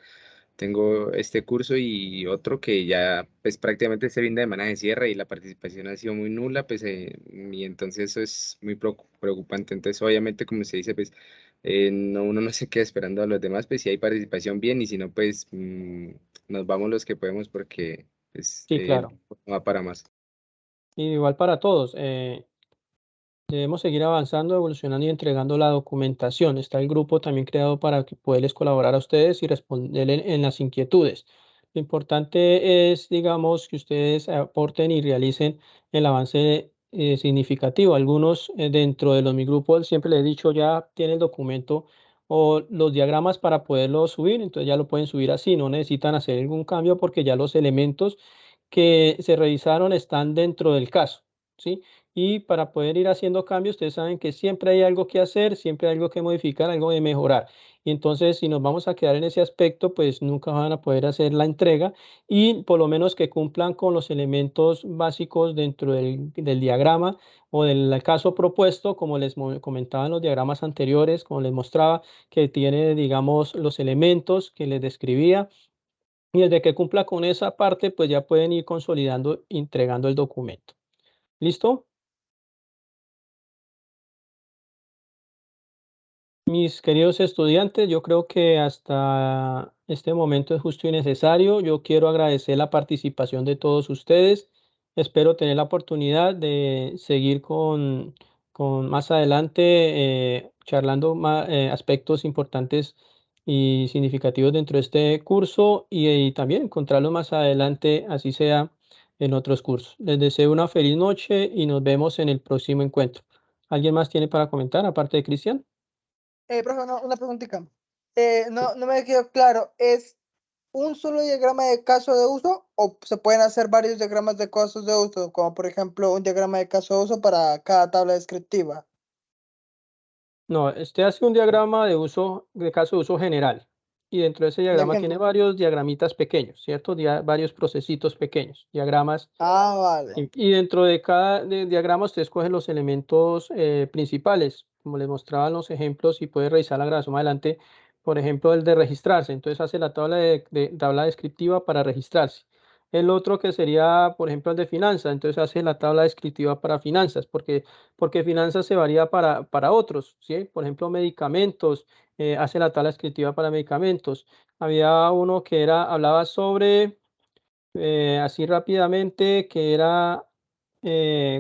tengo este curso y otro que ya pues prácticamente este fin de semana de cierre y la participación ha sido muy nula, pues y entonces eso es muy preocupante. Entonces obviamente como se dice pues uno no se queda esperando a los demás, pues si hay participación bien y si no pues nos vamos los que podemos porque pues Sí, claro. no va para más. Y igual para todos. Debemos seguir avanzando, evolucionando y entregando la documentación. Está el grupo también creado para que poderles colaborar a ustedes y responder en las inquietudes. Lo importante es, digamos, que ustedes aporten y realicen el avance significativo. Algunos dentro de mi grupo, siempre les he dicho, ya tienen el documento o los diagramas para poderlo subir, entonces ya lo pueden subir así, no necesitan hacer ningún cambio porque ya los elementos que se revisaron están dentro del caso, ¿sí? Y para poder ir haciendo cambios, ustedes saben que siempre hay algo que hacer, siempre hay algo que modificar, algo de mejorar. Y entonces, si nos vamos a quedar en ese aspecto, pues nunca van a poder hacer la entrega y por lo menos que cumplan con los elementos básicos dentro del diagrama o del caso propuesto, como les comentaba en los diagramas anteriores, como les mostraba, que tiene, digamos, los elementos que les describía. Y desde que cumpla con esa parte, pues ya pueden ir consolidando, entregando el documento. ¿Listo? Mis queridos estudiantes, yo creo que hasta este momento es justo y necesario. Yo quiero agradecer la participación de todos ustedes. Espero tener la oportunidad de seguir con más adelante charlando aspectos importantes y significativos dentro de este curso y también encontrarlos más adelante, así sea en otros cursos. Les deseo una feliz noche y nos vemos en el próximo encuentro. ¿Alguien más tiene para comentar, aparte de Cristian? Profe, una preguntita. No me quedó claro, ¿es un solo diagrama de caso de uso o se pueden hacer varios diagramas de casos de uso, como por ejemplo un diagrama de caso de uso para cada tabla descriptiva? No, este hace un diagrama de caso de uso general. Y dentro de ese diagrama tiene varios diagramitas pequeños, ¿cierto? Varios procesitos pequeños, diagramas. Vale. Y dentro de cada diagrama usted escoge los elementos principales, como les mostraba en los ejemplos, y puede revisar la grabación más adelante, por ejemplo, el de registrarse. Entonces hace la tabla descriptiva para registrarse. El otro que sería, por ejemplo, el de finanzas, entonces hace la tabla descriptiva para finanzas, porque finanzas se varía para otros, ¿sí? Por ejemplo, medicamentos, hace la tabla descriptiva para medicamentos. Había uno que hablaba sobre así rápidamente, que era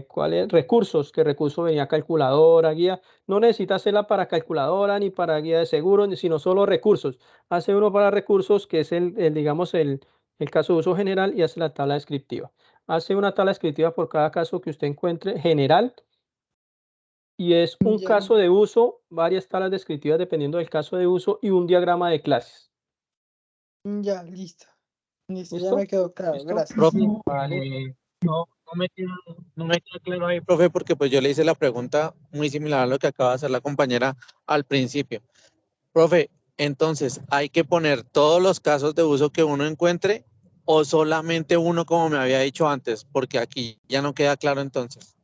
¿cuáles? Recursos, que recurso venía calculadora, guía. No necesita hacerla para calculadora ni para guía de seguros, sino solo recursos. Hace uno para recursos, que es digamos, el caso de uso general, y hace la tabla descriptiva. Hace una tabla descriptiva por cada caso que usted encuentre general, y es un caso de uso, varias tablas descriptivas dependiendo del caso de uso y un diagrama de clases. Ya, listo. Listo, ya ¿Listo? me quedó claro, ¿Listo? gracias. Profe, Vale. no me queda claro ahí, profe, porque pues yo le hice la pregunta muy similar a lo que acaba de hacer la compañera al principio. Profe, entonces, ¿hay que poner todos los casos de uso que uno encuentre o solamente uno como me había dicho antes? Porque aquí ya no queda claro entonces.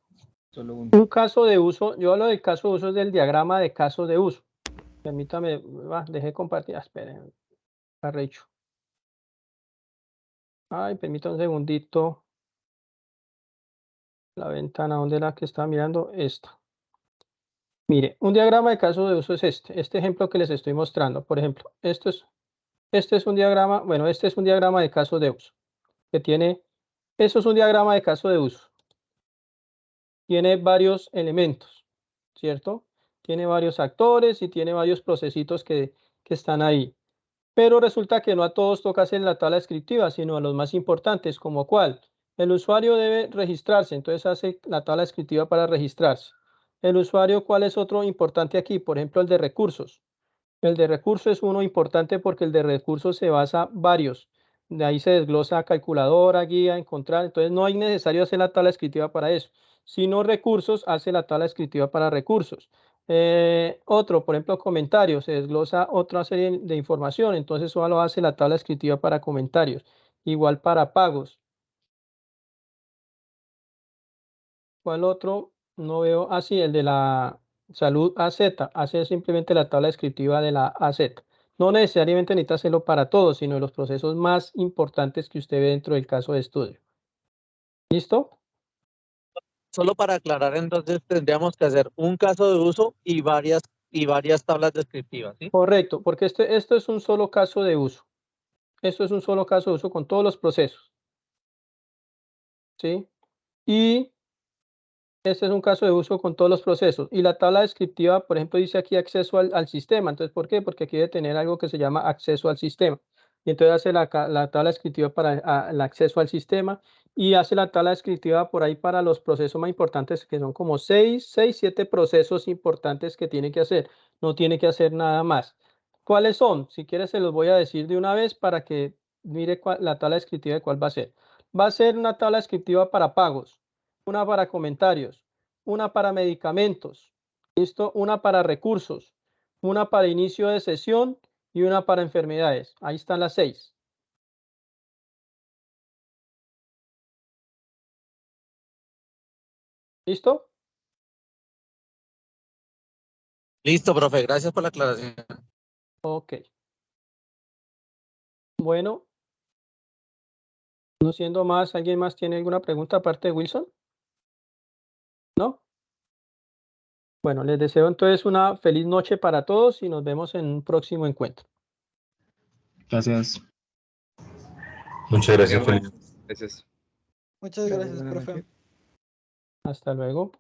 Solo uno. Un caso de uso, yo hablo del caso de uso es del diagrama de casos de uso. Permítame, dejé compartir, esperen, arrecho. Ay, permítame un segundito. La ventana, ¿dónde era que estaba mirando? Esta. Mire, un diagrama de caso de uso es este ejemplo que les estoy mostrando. Por ejemplo, este es un diagrama, bueno, este es un diagrama de caso de uso, que tiene, eso es un diagrama de caso de uso. Tiene varios elementos, ¿cierto? Tiene varios actores y tiene varios procesitos que están ahí. Pero resulta que no a todos toca hacer la tabla descriptiva, sino a los más importantes, como cuál. El usuario debe registrarse, entonces hace la tabla descriptiva para registrarse. El usuario, ¿cuál es otro importante aquí? Por ejemplo, el de recursos. El de recursos es uno importante porque el de recursos se basa varios. De ahí se desglosa calculadora, guía, encontrar. Entonces no es necesario hacer la tabla descriptiva para eso. Si no recursos, hace la tabla descriptiva para recursos. Otro, por ejemplo, comentarios. Se desglosa otra serie de información. Entonces solo hace la tabla descriptiva para comentarios. Igual para pagos. ¿Cuál otro? No veo. Ah, sí, el de la salud AZ. Hace simplemente la tabla descriptiva de la AZ. No necesariamente necesita hacerlo para todos, sino los procesos más importantes que usted ve dentro del caso de estudio. ¿Listo? Solo para aclarar, entonces tendríamos que hacer un caso de uso y varias tablas descriptivas, ¿sí? Correcto, porque esto es un solo caso de uso. Esto es un solo caso de uso con todos los procesos. ¿Sí? Y Este es un caso de uso con todos los procesos. Y la tabla descriptiva, por ejemplo, dice aquí acceso al sistema. Entonces, ¿por qué? Porque aquí debe tener algo que se llama acceso al sistema. Y entonces hace la tabla descriptiva para el acceso al sistema y hace la tabla descriptiva por ahí para los procesos más importantes, que son como 7 procesos importantes que tiene que hacer. No tiene que hacer nada más. ¿Cuáles son? Si quieres se los voy a decir de una vez para que mire la tabla descriptiva de cuál va a ser. Va a ser una tabla descriptiva para pagos, una para comentarios, una para medicamentos, ¿listo? Una para recursos, una para inicio de sesión y una para enfermedades. Ahí están las 6. ¿Listo? Listo, profe, gracias por la aclaración. Ok. Bueno, no siendo más, ¿alguien más tiene alguna pregunta aparte de Wilson? ¿No? Bueno, les deseo entonces una feliz noche para todos y nos vemos en un próximo encuentro. Gracias. Muchas gracias, Felipe. Gracias. Muchas gracias, Buenas profe. noches. Hasta luego.